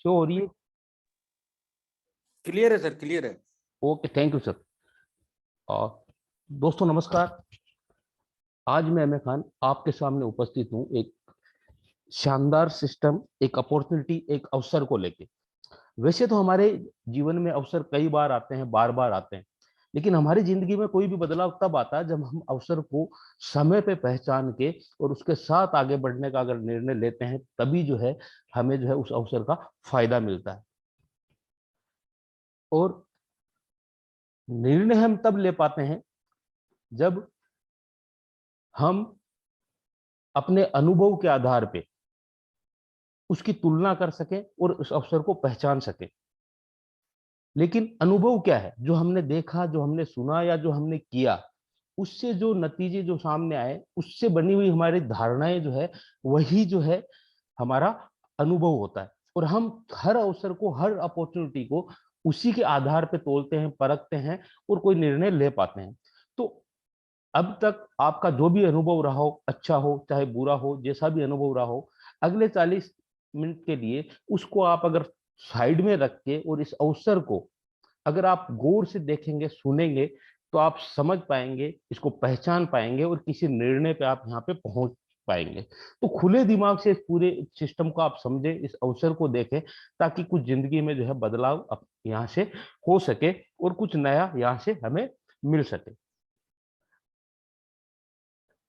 Show हो रही है? क्लियर है सर, क्लियर है। Okay, thank you sir. और दोस्तों नमस्कार। आज मैं एम ए खान आपके सामने उपस्थित हूँ एक शानदार सिस्टम, एक अपॉर्चुनिटी, एक अवसर को लेके। वैसे तो हमारे जीवन में अवसर कई बार आते हैं, बार बार आते हैं, लेकिन हमारी जिंदगी में कोई भी बदलाव तब आता है जब हम अवसर को समय पे पहचान के और उसके साथ आगे बढ़ने का अगर निर्णय लेते हैं, तभी जो है हमें जो है उस अवसर का फायदा मिलता है। और निर्णय हम तब ले पाते हैं जब हम अपने अनुभव के आधार पे उसकी तुलना कर सकें और उस अवसर को पहचान सकें। लेकिन अनुभव क्या है? जो हमने देखा, जो हमने सुना या जो हमने किया, उससे जो नतीजे जो सामने आए, उससे बनी हुई हमारी धारणाएं जो है, वही जो है हमारा अनुभव होता है। और हम हर अवसर को, हर अपॉर्चुनिटी को उसी के आधार पे तोलते हैं, परखते हैं और कोई निर्णय ले पाते हैं। तो अब तक आपका जो भी अनुभव रहा हो, अच्छा हो चाहे बुरा हो, जैसा भी अनुभव रहा हो, अगले 40 मिनट के लिए उसको आप अगर साइड में रख के और इस अवसर को अगर आप गौर से देखेंगे, सुनेंगे, तो आप समझ पाएंगे, इसको पहचान पाएंगे और किसी निर्णय पे आप यहाँ पे पहुंच पाएंगे। तो खुले दिमाग से इस पूरे सिस्टम को आप समझें, इस अवसर को देखें, ताकि कुछ जिंदगी में जो है बदलाव यहाँ से हो सके और कुछ नया यहाँ से हमें मिल सके।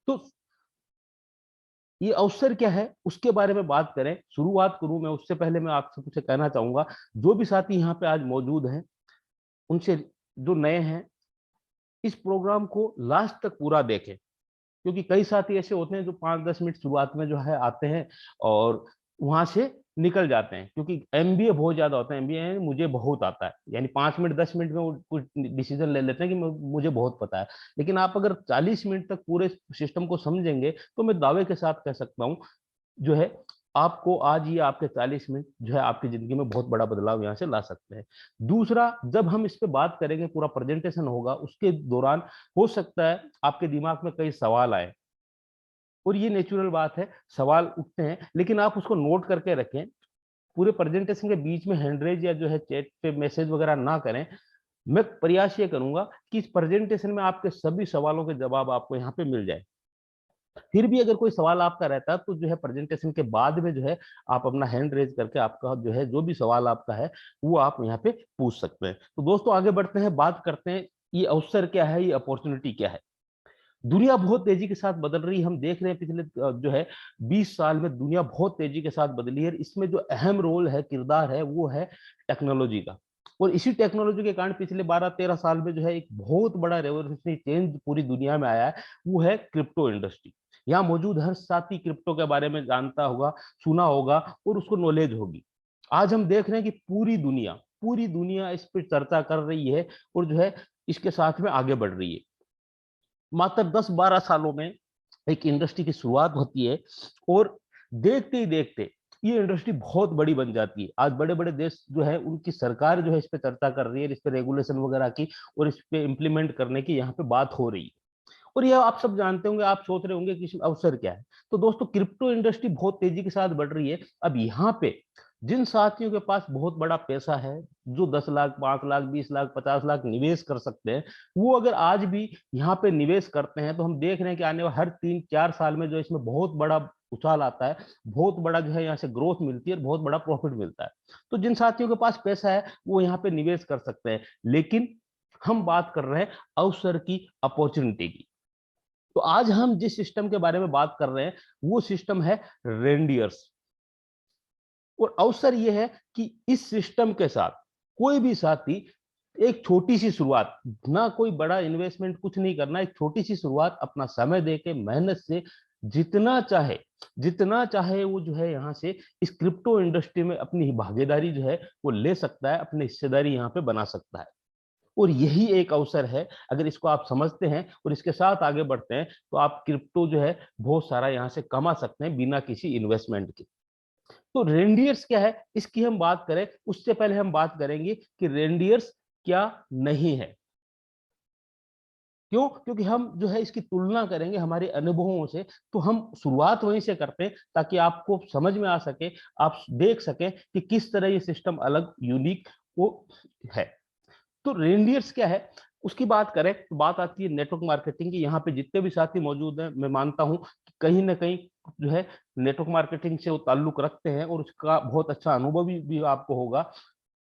तो ये अवसर क्या है उसके बारे में बात करें, शुरुआत करूं मैं, उससे पहले मैं आपसे कुछ कहना चाहूंगा। जो भी साथी यहाँ पे आज मौजूद हैं, उनसे, जो नए हैं, इस प्रोग्राम को लास्ट तक पूरा देखें, क्योंकि कई साथी ऐसे होते हैं जो 5-10 मिनट शुरुआत में जो है आते हैं और वहां से निकल जाते हैं, क्योंकि एमबीए बहुत ज्यादा होता है। एमबीए मुझे बहुत आता है, यानी 5 मिनट 10 मिनट में वो कुछ डिसीजन ले लेते हैं कि मुझे बहुत पता है। लेकिन आप अगर 40 मिनट तक पूरे सिस्टम को समझेंगे, तो मैं दावे के साथ कह सकता हूँ जो है आपको आज ये आपके 40 मिनट जो है आपकी जिंदगी में बहुत बड़ा बदलाव यहाँ से ला सकते हैं। दूसरा, जब हम इस पे बात करेंगे, पूरा प्रेजेंटेशन होगा, उसके दौरान हो सकता है आपके दिमाग में कई सवाल आए, और ये नेचुरल बात है, सवाल उठते हैं, लेकिन आप उसको नोट करके रखें। पूरे प्रेजेंटेशन के बीच में हैंडरेज या जो है चैट पे मैसेज वगैरह ना करें। मैं प्रयास ये करूंगा कि इस प्रेजेंटेशन में आपके सभी सवालों के जवाब आपको यहाँ पे मिल जाए। फिर भी अगर कोई सवाल आपका रहता है, तो जो है प्रेजेंटेशन के बाद में जो है आप अपना हैंड रेज करके आपका जो है जो भी सवाल आपका है वो आप यहाँ पे पूछ सकते हैं। तो दोस्तों आगे बढ़ते हैं, बात करते हैं ये अवसर क्या है, ये अपॉर्चुनिटी क्या है। दुनिया बहुत तेजी के साथ बदल रही है। हम देख रहे हैं पिछले जो है 20 साल में दुनिया बहुत तेजी के साथ बदली है। इसमें जो अहम रोल है, किरदार है, वो है टेक्नोलॉजी का। और इसी टेक्नोलॉजी के कारण पिछले 12-13 साल में जो है एक बहुत बड़ा रेवोल्यूशनरी चेंज पूरी दुनिया में आया है, वो है क्रिप्टो इंडस्ट्री। यहाँ मौजूद हर साथी क्रिप्टो के बारे में जानता होगा, सुना होगा और उसको नॉलेज होगी। आज हम देख रहे हैं कि पूरी दुनिया इस पर चर्चा कर रही है और जो है इसके साथ में आगे बढ़ रही है। मात्र 10-12 सालों में एक इंडस्ट्री की शुरुआत होती है और देखते ही देखते ये इंडस्ट्री बहुत बड़ी बन जाती है। आज बड़े बड़े देश जो है, उनकी सरकार जो है इस पे चर्चा कर रही है, इस पे रेगुलेशन वगैरह की और इस पे इम्प्लीमेंट करने की यहाँ पे बात हो रही है। और यह आप सब जानते होंगे, आप सोच रहे होंगे कि इसमें अवसर क्या है। तो दोस्तों क्रिप्टो इंडस्ट्री बहुत तेजी के साथ बढ़ रही है। अब यहाँ पे जिन साथियों के पास बहुत बड़ा पैसा है, जो 10 लाख, 5 लाख, 20 लाख, 50 लाख निवेश कर सकते हैं, वो अगर आज भी यहाँ पे निवेश करते हैं, तो हम देख रहे हैं कि आने वाले हर 3-4 साल में जो इसमें बहुत बड़ा उछाल आता है, बहुत बड़ा जो है यहाँ से ग्रोथ मिलती है और बहुत बड़ा प्रॉफिट मिलता है। तो जिन साथियों के पास पैसा है वो यहाँ पे निवेश कर सकते हैं। लेकिन हम बात कर रहे हैं अवसर की, अपॉर्चुनिटी की। तो आज हम जिस सिस्टम के बारे में बात कर रहे हैं, वो सिस्टम है रेंडियर्स। और अवसर यह है कि इस सिस्टम के साथ कोई भी साथी एक छोटी सी शुरुआत, ना कोई बड़ा इन्वेस्टमेंट, कुछ नहीं करना, एक छोटी सी शुरुआत अपना समय देके मेहनत से जितना चाहे वो जो है यहाँ से इस क्रिप्टो इंडस्ट्री में अपनी भागीदारी जो है वो ले सकता है, अपनी हिस्सेदारी यहाँ पे बना सकता है। और यही एक अवसर है। अगर इसको आप समझते हैं और इसके साथ आगे बढ़ते हैं, तो आप क्रिप्टो जो है बहुत सारा यहाँ से कमा सकते हैं बिना किसी इन्वेस्टमेंट के। तो रेंडियर्स क्या है, इसकी हम बात करें उससे पहले हम बात करेंगे कि रेंडियर्स क्या नहीं है। क्यों? क्योंकि हम जो है इसकी तुलना करेंगे हमारे अनुभवों से, तो हम शुरुआत वहीं से करते हैं ताकि आपको समझ में आ सके, आप देख सकें कि किस तरह ये सिस्टम अलग, यूनिक वो है। तो रेनडियर्स क्या है, उसकी बात करें तो बात आती है नेटवर्क मार्केटिंग की। यहाँ पे जितने भी साथी मौजूद हैं, मैं मानता हूँ कि कहीं ना कहीं जो है नेटवर्क मार्केटिंग से वो ताल्लुक रखते हैं और उसका बहुत अच्छा अनुभव भी आपको होगा।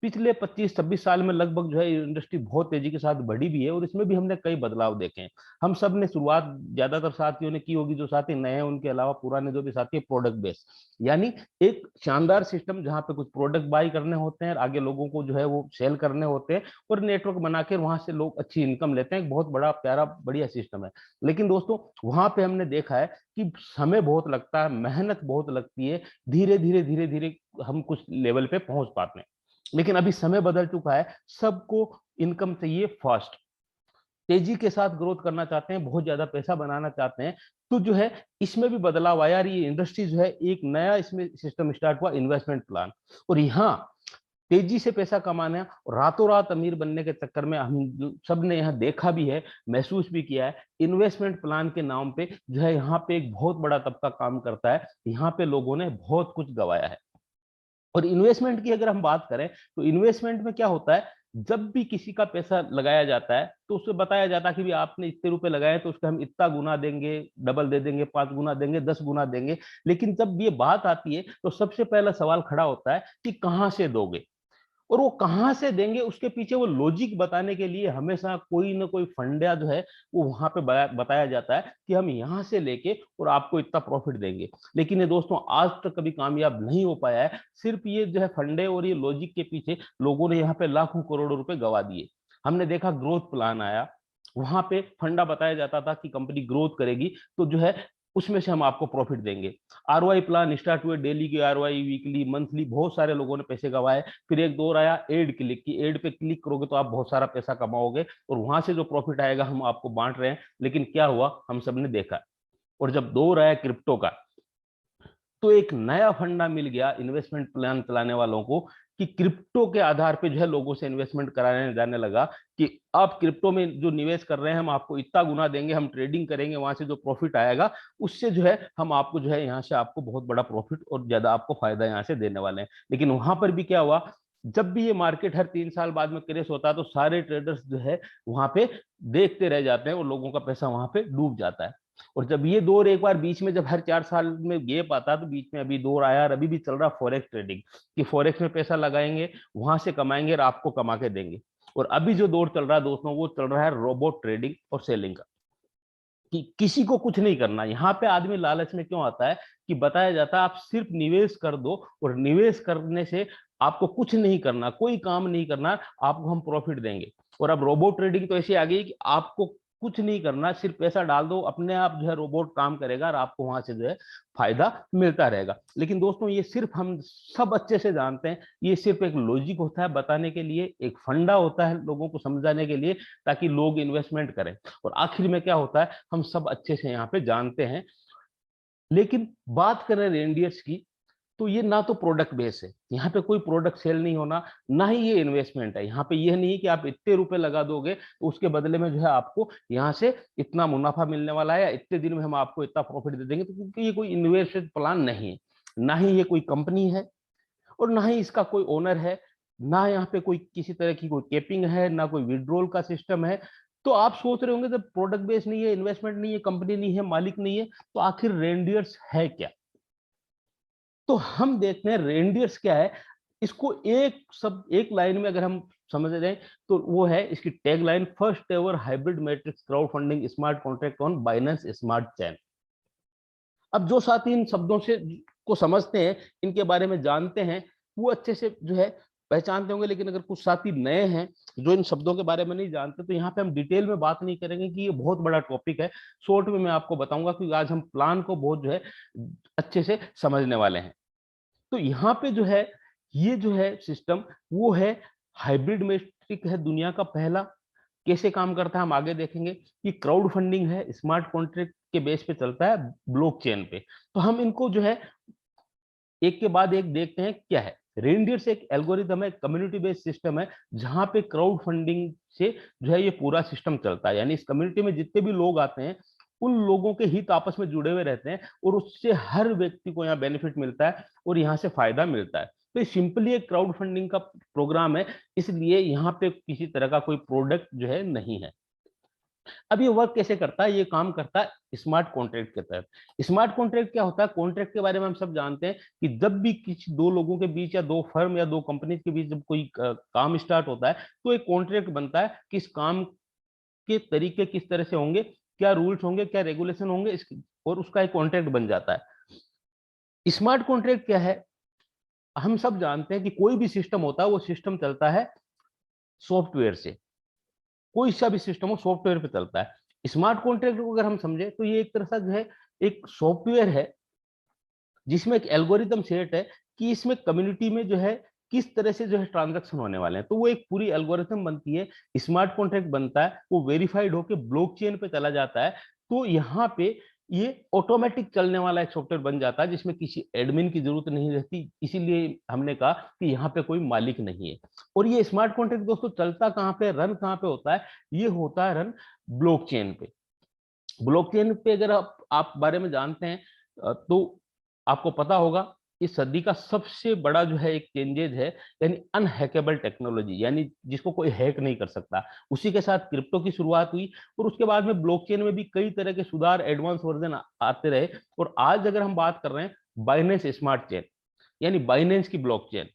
पिछले 25-26 साल में लगभग जो है इंडस्ट्री बहुत तेजी के साथ बढ़ी भी है और इसमें भी हमने कई बदलाव देखे हैं। हम सब ने शुरुआत ज्यादातर साथियों ने की होगी, जो साथी नए हैं उनके अलावा पुराने जो भी साथी है, प्रोडक्ट बेस, यानी एक शानदार सिस्टम जहां पे कुछ प्रोडक्ट बाय करने होते हैं, आगे लोगों को जो है वो सेल करने होते हैं और नेटवर्क बनाकर वहां से लोग अच्छी इनकम लेते हैं। एक बहुत बड़ा प्यारा बढ़िया सिस्टम है। लेकिन दोस्तों वहां पे हमने देखा है कि समय बहुत लगता है, मेहनत बहुत लगती है, धीरे धीरे धीरे धीरे हम कुछ लेवल पे पहुंच पाते हैं। लेकिन अभी समय बदल चुका है, सबको इनकम चाहिए फास्ट, तेजी के साथ ग्रोथ करना चाहते हैं, बहुत ज्यादा पैसा बनाना चाहते हैं। तो जो है इसमें भी बदलाव आया, ये इंडस्ट्री जो है एक नया इसमें सिस्टम स्टार्ट हुआ, इन्वेस्टमेंट प्लान। और यहाँ तेजी से पैसा कमाना और रातों रात अमीर बनने के चक्कर में हम सब ने यहाँ देखा भी है, महसूस भी किया है, इन्वेस्टमेंट प्लान के नाम पे जो है यहाँ पे एक बहुत बड़ा तबका काम करता है। यहाँ पे लोगों ने बहुत कुछ गवाया है। और इन्वेस्टमेंट की अगर हम बात करें तो इन्वेस्टमेंट में क्या होता है, जब भी किसी का पैसा लगाया जाता है तो उससे बताया जाता है कि भी आपने इतने रुपए लगाए तो उसका हम इतना गुना देंगे, डबल दे देंगे, 5 गुना देंगे, 10 गुना देंगे। लेकिन जब ये बात आती है तो सबसे पहला सवाल खड़ा होता है कि कहां से दोगे, और वो कहां से देंगे उसके पीछे वो लॉजिक बताने के लिए हमेशा कोई ना कोई फंडा जो है वो वहां पे बताया जाता है कि हम यहां से लेके और आपको इतना प्रॉफिट देंगे। लेकिन ये दोस्तों आज तक कभी कामयाब नहीं हो पाया है। सिर्फ ये जो है फंडे और ये लॉजिक के पीछे लोगों ने यहाँ पे लाखों करोड़ों रुपए गवा दिए। हमने देखा ग्रोथ प्लान आया, वहां पे फंडा बताया जाता था कि कंपनी ग्रोथ करेगी तो जो है उसमें से हम आपको प्रॉफिट देंगे। आरओआई प्लान स्टार्ट हुए, डेली की आरओआई, वीकली, मंथली, बहुत सारे लोगों ने पैसे गवाए। फिर एक दौर आया एड क्लिक की, एड पे क्लिक करोगे तो आप बहुत सारा पैसा कमाओगे और वहां से जो प्रॉफिट आएगा हम आपको बांट रहे हैं। लेकिन क्या हुआ, हम सब ने देखा। और जब दौर आया क्रिप्टो का, तो एक नया फंडा मिल गया इन्वेस्टमेंट प्लान चलाने वालों को कि क्रिप्टो के आधार पे जो है लोगों से इन्वेस्टमेंट कराने जाने लगा कि आप क्रिप्टो में जो निवेश कर रहे हैं हम आपको इतना गुना देंगे, हम ट्रेडिंग करेंगे, वहां से जो प्रॉफिट आएगा उससे जो है हम आपको जो है यहाँ से आपको बहुत बड़ा प्रॉफिट और ज्यादा आपको फायदा यहाँ से देने वाले हैं। लेकिन वहां पर भी क्या हुआ, जब भी ये मार्केट हर 3 साल बाद में क्रैश होता है तो सारे ट्रेडर्स जो है वहां पे देखते रह जाते हैं और लोगों का पैसा वहां पे डूब जाता है। और जब ये दौर एक बार बीच में, जब हर 4 साल में गैप आता है, तो बीच में अभी दौर आया और अभी भी चल रहा फॉरेक्स ट्रेडिंग, कि फॉरेक्स में पैसा लगाएंगे, वहां से कमाएंगे और आपको कमा के देंगे। और अभी जो दौर चल रहा है दोस्तों, वो चल रहा है रोबोट ट्रेडिंग और सेलिंग का, कि किसी को कुछ नहीं करना। यहाँ पे आदमी लालच में क्यों आता है कि बताया जाता है आप सिर्फ निवेश कर दो और निवेश करने से आपको कुछ नहीं करना, कोई काम नहीं करना, आपको हम प्रॉफिट देंगे। और अब रोबोट ट्रेडिंग तो ऐसी आ गई कि आपको कुछ नहीं करना, सिर्फ पैसा डाल दो, अपने आप जो है रोबोट काम करेगा और आपको वहां से जो है फायदा मिलता रहेगा। लेकिन दोस्तों ये सिर्फ हम सब अच्छे से जानते हैं, ये सिर्फ एक लॉजिक होता है बताने के लिए, एक फंडा होता है लोगों को समझाने के लिए, ताकि लोग इन्वेस्टमेंट करें। और आखिर में क्या होता है, हम सब अच्छे से यहाँ पे जानते हैं। लेकिन बात करें रेंडियर्स की, तो ये ना तो प्रोडक्ट बेस है, यहाँ पे कोई प्रोडक्ट सेल नहीं होना, ना ही ये इन्वेस्टमेंट है। यहाँ पे यह नहीं कि आप इतने रुपए लगा दोगे तो उसके बदले में जो है आपको यहाँ से इतना मुनाफा मिलने वाला है या इतने दिन में हम आपको इतना प्रॉफिट दे देंगे। तो क्योंकि ये कोई इन्वेस्टमेंट प्लान नहीं है, ना ही ये कोई कंपनी है और ना ही इसका कोई ओनर है, ना यहाँ पे कोई किसी तरह की कोई कैपिंग है, ना कोई विड्रॉल का सिस्टम है। तो आप सोच रहे होंगे जब प्रोडक्ट बेस नहीं है, इन्वेस्टमेंट नहीं है, कंपनी नहीं है, मालिक नहीं है, तो आखिर रेंडियर्स है क्या। तो हम देखते हैं रेंडियर्स क्या है। इसको एक लाइन में अगर हम समझ रहे हैं तो वो है इसकी tag line, first ever hybrid matrix crowd funding smart contract on Binance smart चैन। अब जो साथी इन शब्दों से को समझते हैं, इनके बारे में जानते हैं, वो अच्छे से जो है पहचानते होंगे। लेकिन अगर कुछ साथी नए हैं जो इन शब्दों के बारे में नहीं जानते, तो यहाँ पे हम डिटेल में बात नहीं करेंगे कि ये बहुत बड़ा टॉपिक है। शॉर्ट में मैं आपको बताऊंगा क्योंकि आज हम प्लान को बहुत जो है अच्छे से समझने वाले हैं। तो यहाँ पे जो है ये जो है सिस्टम वो है हाइब्रिड मैट्रिक है, दुनिया का पहला। कैसे काम करता है हम आगे देखेंगे। ये क्राउड फंडिंग है, स्मार्ट कॉन्ट्रैक्ट के बेस पे चलता है, ब्लॉकचेन पे। तो हम इनको जो है एक के बाद एक देखते हैं क्या है। रेनडियर से एक एल्गोरिथम है, कम्युनिटी बेस्ड सिस्टम है, जहां पे क्राउड फंडिंग से जो है ये पूरा सिस्टम चलता है। यानी इस कम्युनिटी में जितने भी लोग आते हैं उन लोगों के हित आपस में जुड़े हुए रहते हैं और उससे हर व्यक्ति को यहाँ बेनिफिट मिलता है और यहाँ से फायदा मिलता है। तो ये सिंपली एक क्राउड फंडिंग का प्रोग्राम है, इसलिए यहाँ पे किसी तरह का कोई प्रोडक्ट जो है नहीं है। अब ये वर्क कैसे करता है? ये काम करता है स्मार्ट कॉन्ट्रैक्ट के तहत। स्मार्ट कॉन्ट्रैक्ट क्या होता है? कॉन्ट्रैक्ट के बारे में हम सब जानते हैं कि जब भी किसी दो लोगों के बीच या दो फर्म या दो कंपनी के बीच जब कोई काम स्टार्ट होता है तो एक कॉन्ट्रैक्ट बनता है कि इस काम के तरीके किस तरह से होंगे, क्या रूल्स होंगे, क्या रेगुलेशन होंगे, और उसका एक कॉन्ट्रैक्ट बन जाता है। स्मार्ट कॉन्ट्रैक्ट क्या है? हम सब जानते हैं कि कोई भी सिस्टम होता है वो सिस्टम चलता है सॉफ्टवेयर से। कोई सा भी सिस्टम हो सॉफ्टवेयर पे चलता है। स्मार्ट कॉन्ट्रैक्ट को अगर हम समझे तो ये एक तरह से जो है एक सॉफ्टवेयर है जिसमें एक एल्गोरिदम सेट है कि इसमें कम्युनिटी में जो है किस तरह से जो है ट्रांजैक्शन होने वाले हैं। तो वो एक पूरी एल्गोरिथम बनती है, स्मार्ट कॉन्ट्रैक्ट बनता है, वो वेरीफाइड होकर ब्लॉकचेन पे चला जाता है। तो यहाँ पे ये ऑटोमेटिक चलने वाला एक सॉफ्टवेयर बन जाता है जिसमें किसी एडमिन की जरूरत नहीं रहती। इसीलिए हमने कहा कि यहाँ पे कोई मालिक नहीं है। और ये स्मार्ट कॉन्ट्रैक्ट दोस्तों चलता कहाँ पे, रन कहाँ पे होता है? ये होता है रन ब्लॉकचेन पे। ब्लॉकचेन पे अगर आप बारे में जानते हैं तो आपको पता होगा इस सदी का सबसे बड़ा जो है एक चेंजेज है, यानी अनहैकेबल टेक्नोलॉजी, यानी जिसको कोई हैक नहीं कर सकता। उसी के साथ क्रिप्टो की शुरुआत हुई और उसके बाद में ब्लॉकचेन में भी कई तरह के सुधार, एडवांस वर्जन आते रहे। और आज अगर हम बात कर रहे हैं बाइनेंस स्मार्ट चेन, यानी बाइनेंस की ब्लॉकचेन।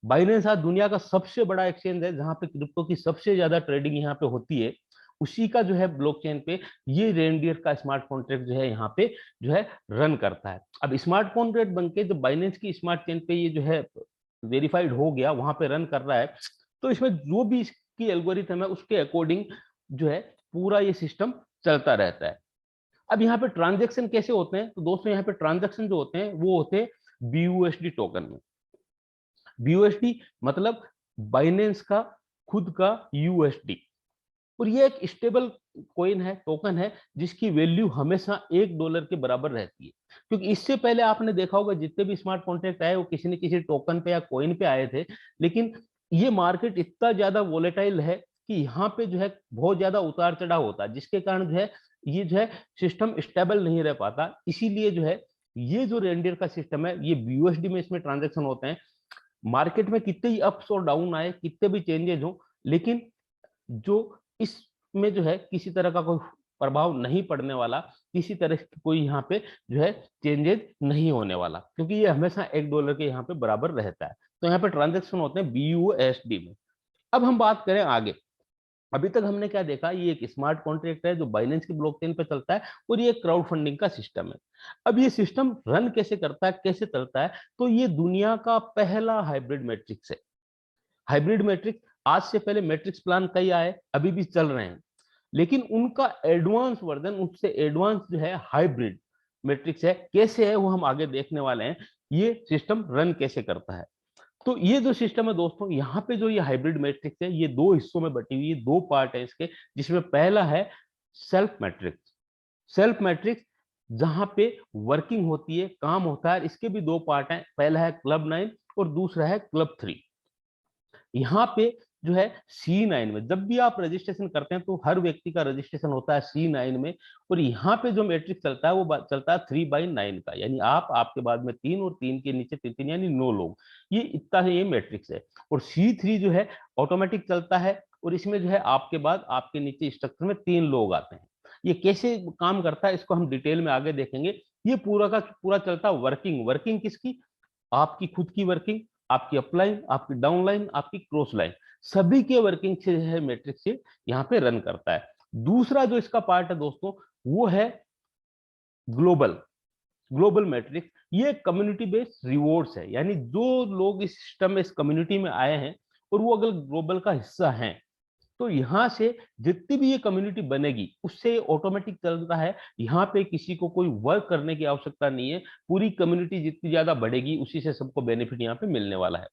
बाइनेंस आज दुनिया का सबसे बड़ा एक्सचेंज है जहां पे क्रिप्टो की सबसे ज्यादा ट्रेडिंग यहाँ पे होती है। उसी का जो है ब्लॉकचेन पे ये रेनडियर का स्मार्ट कॉन्ट्रैक्ट जो है यहाँ पे जो है रन करता है। अब स्मार्ट कॉन्ट्रैक्ट बनके जब बाइनेंस की स्मार्ट चेन पे ये जो है वेरीफाइड हो गया, वहां पे रन कर रहा है, तो इसमें जो भी इसकी एल्गोरिथम है उसके अकॉर्डिंग जो है पूरा ये सिस्टम चलता रहता है। अब यहाँ पे ट्रांजेक्शन कैसे होते हैं? तो दोस्तों यहाँ पे ट्रांजेक्शन जो होते हैं वो होते हैं BUSD टोकन में। BUSD मतलब बाइनेंस का खुद का USD। और ये एक स्टेबल कॉइन है, टोकन है, जिसकी वैल्यू हमेशा $1 के बराबर रहती है। क्योंकि इससे पहले आपने देखा होगा जितने भी स्मार्ट कॉन्ट्रैक्ट आए वो किसी न किसी टोकन पे या कॉइन पे आए थे। लेकिन ये मार्केट इतना ज्यादा वोलेटाइल है कि यहाँ पे जो है बहुत ज्यादा उतार चढ़ाव होता है, जिसके कारण जो है ये जो है सिस्टम स्टेबल नहीं रह पाता। इसीलिए जो है ये जो रेंडियर का सिस्टम है ये BUSD में इसमें ट्रांजेक्शन होते हैं। मार्केट में कितने ही अप्स और डाउन आए, कितने भी चेंजेस हो, लेकिन जो इसमें जो है किसी तरह का कोई प्रभाव नहीं पड़ने वाला, किसी तरह की कोई यहाँ पे जो है चेंजेस नहीं होने वाला, क्योंकि ये हमेशा $1 के यहाँ पे बराबर रहता है। तो यहाँ पे ट्रांजेक्शन होते हैं BUSD में। अब हम बात करें आगे। अभी तक हमने क्या देखा, ये एक स्मार्ट कॉन्ट्रैक्ट है जो बाइनेंस की ब्लॉकचेन पे चलता है और ये क्राउड फंडिंग का सिस्टम है। अब ये सिस्टम रन कैसे करता है, कैसे चलता है? तो ये दुनिया का पहला हाइब्रिड मैट्रिक्स है। हाइब्रिड मैट्रिक्स, आज से पहले मैट्रिक्स प्लान कई आए, अभी भी चल रहे हैं, लेकिन उनका एडवांस वर्जन, उससे एडवांस जो है हाइब्रिड मैट्रिक्स है। कैसे है वो हम आगे देखने वाले हैं, ये सिस्टम रन कैसे करता है। तो ये जो सिस्टम है दोस्तों, यहाँ पे जो ये हाइब्रिड मैट्रिक्स है ये दो हिस्सों में बटी हुई है, दो पार्ट है इसके, जिसमें पहला है सेल्फ मैट्रिक्स। सेल्फ मैट्रिक्स जहां पे वर्किंग होती है, काम होता है। इसके भी दो पार्ट हैं, पहला है क्लब 9 और दूसरा है क्लब 3। यहाँ पे जो है C9 में जब भी आप रजिस्ट्रेशन करते हैं तो हर व्यक्ति का रजिस्ट्रेशन होता है C9 में। और यहाँ पे जो मैट्रिक्स चलता है वो चलता है 3/9 का, यानी आप, आपके बाद में 3 और 3 के नीचे 3 यानी 9 लोग। ये इतना है, ये मैट्रिक्स है। और C3 जो है ऑटोमेटिक चलता है और इसमें जो है आपके बाद आपके नीचे स्ट्रक्चर में 3 लोग आते हैं। ये कैसे काम करता है इसको हम डिटेल में आगे देखेंगे। ये पूरा का पूरा चलता है वर्किंग। वर्किंग किसकी? आपकी खुद की वर्किंग, आपकी अपलाइन, आपकी डाउनलाइन, आपकी क्रॉस लाइन, सभी के वर्किंग से है मैट्रिक्स से यहाँ पे रन करता है। दूसरा जो इसका पार्ट है दोस्तों वो है ग्लोबल। ग्लोबल मैट्रिक्स ये कम्युनिटी बेस्ड रिवॉर्ड्स है, यानी जो लोग इस सिस्टम में, इस कम्युनिटी में आए हैं और वो अगर ग्लोबल का हिस्सा हैं, तो यहाँ से जितनी भी ये कम्युनिटी बनेगी उससे ऑटोमेटिक चलता है। यहाँ पे किसी को कोई वर्क करने की आवश्यकता नहीं है। पूरी कम्युनिटी जितनी ज्यादा बढ़ेगी उसी से सबको बेनिफिट यहाँ पे मिलने वाला है।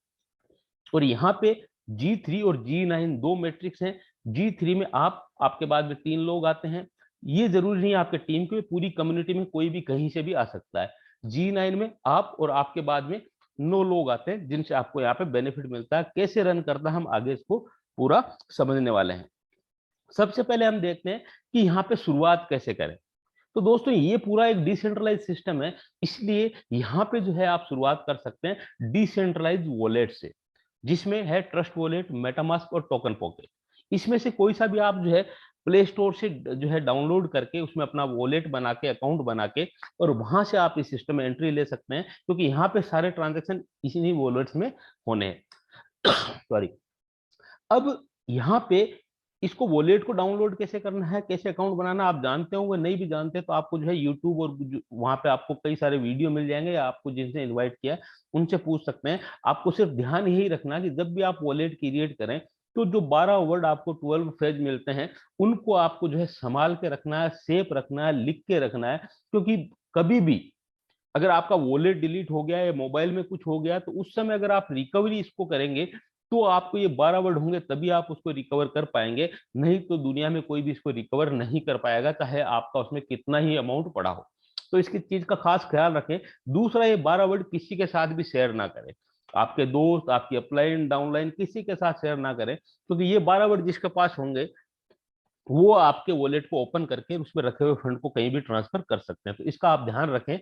और यहाँ पे G3 और G9 दो मैट्रिक्स हैं। G3 में आप, आपके बाद में 3 लोग आते हैं। ये जरूरी नहीं आपके टीम के, पूरी कम्युनिटी में कोई भी कहीं से भी आ सकता है। G9 में आप और आपके बाद में 9 लोग आते हैं जिनसे आपको यहाँ पे बेनिफिट मिलता है। कैसे रन करता है हम आगे इसको पूरा समझने वाले हैं। सबसे पहले हम देखते हैं कि यहाँ पे शुरुआत कैसे करें। तो दोस्तों ये पूरा एक डिसेंट्रलाइज सिस्टम है, इसलिए यहाँ पे जो है आप शुरुआत कर सकते हैं डिसेंट्रलाइज वॉलेट से, जिसमें है ट्रस्ट वॉलेट, मेटामास्क और टोकन पॉकेट। इसमें से कोई सा भी आप जो है प्ले स्टोर से जो है डाउनलोड करके उसमें अपना वॉलेट बना के, अकाउंट बना के, और वहां से आप इस सिस्टम में एंट्री ले सकते हैं, क्योंकि यहाँ पे सारे ट्रांजेक्शन इसी वॉलेट्स में होने हैं। सॉरी। अब यहाँ पे इसको वॉलेट को डाउनलोड कैसे करना है, कैसे अकाउंट बनाना आप जानते होंगे, नहीं भी जानते तो आपको जो है यूट्यूब और वहां पे आपको कई सारे वीडियो मिल जाएंगे, या आपको जिनसे इनवाइट किया उनसे पूछ सकते हैं। आपको सिर्फ ध्यान यही रखना कि जब भी आप वॉलेट क्रिएट करें तो जो 12 वर्ड आपको 12 फ्रेज मिलते हैं उनको आपको जो है संभाल के रखना है, सेफ रखना है, लिख के रखना है, क्योंकि कभी भी अगर आपका वॉलेट डिलीट हो गया या मोबाइल में कुछ हो गया तो उस समय अगर आप रिकवरी इसको करेंगे तो आपको ये 12 वर्ड होंगे तभी आप उसको रिकवर कर पाएंगे, नहीं तो दुनिया में कोई भी इसको रिकवर नहीं कर पाएगा, चाहे आपका उसमें कितना ही अमाउंट पड़ा हो। तो इसकी चीज का खास ख्याल रखें। दूसरा, ये 12 वर्ड किसी के साथ भी शेयर ना करें, आपके दोस्त, आपकी अपलाइन डाउनलाइन किसी के साथ शेयर ना करें, क्योंकि ये 12 वर्ड जिसके पास होंगे वो आपके वॉलेट को ओपन करके उसमें रखे हुए फंड को कहीं भी ट्रांसफर कर सकते हैं। तो इसका आप ध्यान रखें।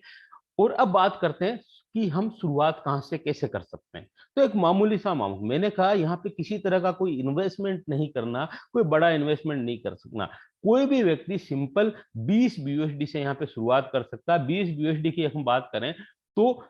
और अब बात करते हैं कि हम शुरुआत कहां से कैसे कर सकते हैं। तो एक मामूली सा अमाउंट, मैंने कहा यहाँ पे किसी तरह का कोई इन्वेस्टमेंट नहीं करना, कोई बड़ा इन्वेस्टमेंट नहीं कर सकना। कोई भी व्यक्ति सिंपल 20 बीयूएसडी से यहाँ पे शुरुआत कर सकता है। 20 बीयूएसडी की हम बात करें तो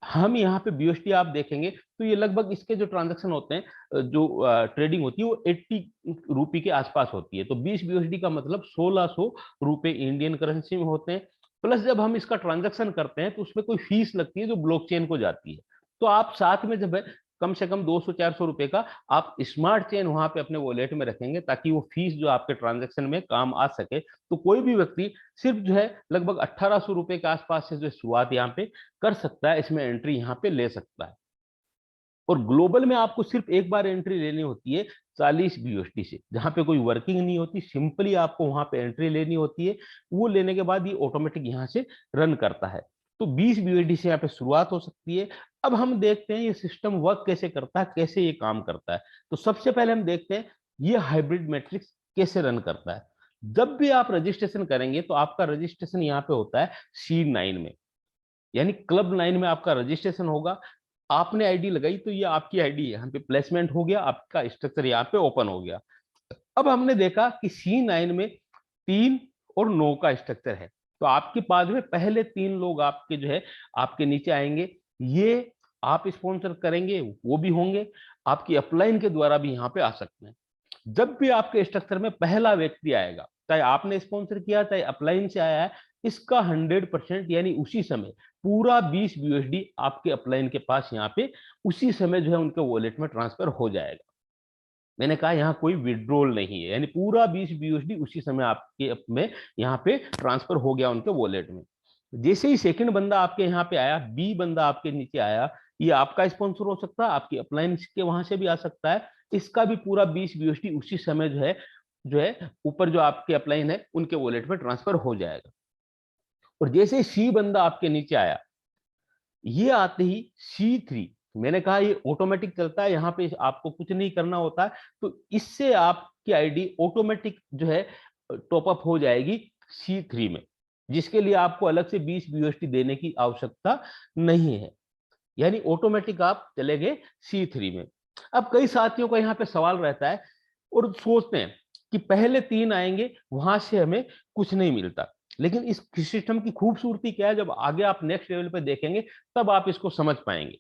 हम यहाँ पे बीयूएसडी आप देखेंगे तो ये लगभग इसके जो ट्रांजेक्शन होते हैं, जो ट्रेडिंग होती है वो 80 रुपए के आसपास होती है। तो 20 बीयूएसडी का मतलब 1600 रुपए इंडियन करेंसी में होते हैं। प्लस जब हम इसका ट्रांजैक्शन करते हैं तो उसमें कोई फीस लगती है जो ब्लॉकचेन को जाती है। तो आप साथ में जब है कम से कम 200-400 रुपए का आप स्मार्ट चेन वहां पे अपने वॉलेट में रखेंगे, ताकि वो फीस जो आपके ट्रांजैक्शन में काम आ सके। तो कोई भी व्यक्ति सिर्फ जो है लगभग 1800 रुपए के आसपास से जो शुरुआत यहाँ पे कर सकता है, इसमें एंट्री यहाँ पे ले सकता है। और ग्लोबल में आपको सिर्फ एक बार एंट्री लेनी होती है 40 बीयूएसडी से, जहां पे कोई वर्किंग नहीं होती, सिंपली आपको वहां पे एंट्री लेनी होती है। वो लेने के बाद ये ऑटोमेटिक यहाँ से रन करता है। तो 20 बीयूएसडी से यहाँ पे शुरुआत हो सकती है। अब हम देखते हैं ये सिस्टम वर्क कैसे करता है, कैसे ये काम करता है। तो सबसे पहले हम देखते हैं ये हाइब्रिड मैट्रिक्स कैसे रन करता है। जब भी आप रजिस्ट्रेशन करेंगे तो आपका रजिस्ट्रेशन यहाँ पे होता है C9 में, यानी क्लब 9 में आपका रजिस्ट्रेशन होगा। आपने आईडी लगाई तो ये आपकी आईडी है, यहाँ पे प्लेसमेंट हो गया, आपका स्ट्रक्चर यहाँ पे ओपन हो गया। अब हमने देखा कि C9 में 3 और 9 का स्ट्रक्चर है, तो आपके पास में पहले 3 लोग आपके जो है आपके नीचे आएंगे। ये आप स्पॉन्सर करेंगे वो भी होंगे, आपकी अपलाइन के द्वारा भी यहाँ पे आ सकते हैं। जब भी आपके स्ट्रक्चर में पहला व्यक्ति आएगा, चाहे आपने स्पॉन्सर किया चाहे अपलाइन से आया है, इसका 100% यानी उसी समय पूरा 20 बीयूएसडी आपके अपलाइन के पास यहाँ पे उसी समय जो है उनके वॉलेट में ट्रांसफर हो जाएगा। मैंने कहा यहाँ कोई विड्रॉल नहीं है, यानी पूरा 20 बीयूएसडी उसी समय आपके में यहाँ पे ट्रांसफर हो गया उनके वॉलेट में। जैसे ही सेकंड बंदा आपके यहाँ पे आया, बी बंदा आपके नीचे आया, ये आपका स्पॉन्सर हो सकता है, आपकी अपलाइन के वहां से भी आ सकता है। इसका भी पूरा 20 बीयूएसडी उसी समय जो है ऊपर जो आपके अपलाइन है उनके वॉलेट में ट्रांसफर हो जाएगा। और जैसे ही सी बंदा आपके नीचे आया, ये आते ही C3, मैंने कहा ये ऑटोमेटिक चलता है, यहाँ पे आपको कुछ नहीं करना होता है। तो इससे आपकी आईडी ऑटोमेटिक जो है टॉप अप हो जाएगी C3 में, जिसके लिए आपको अलग से 20 बीयूएसडी देने की आवश्यकता नहीं है, यानी ऑटोमेटिक आप चले गए C3 में। अब कई साथियों का यहाँ पे सवाल रहता है और सोचते हैं कि पहले 3 आएंगे वहां से हमें कुछ नहीं मिलता, लेकिन इस सिस्टम की खूबसूरती क्या है, जब आगे आप नेक्स्ट लेवल पे देखेंगे तब आप इसको समझ पाएंगे।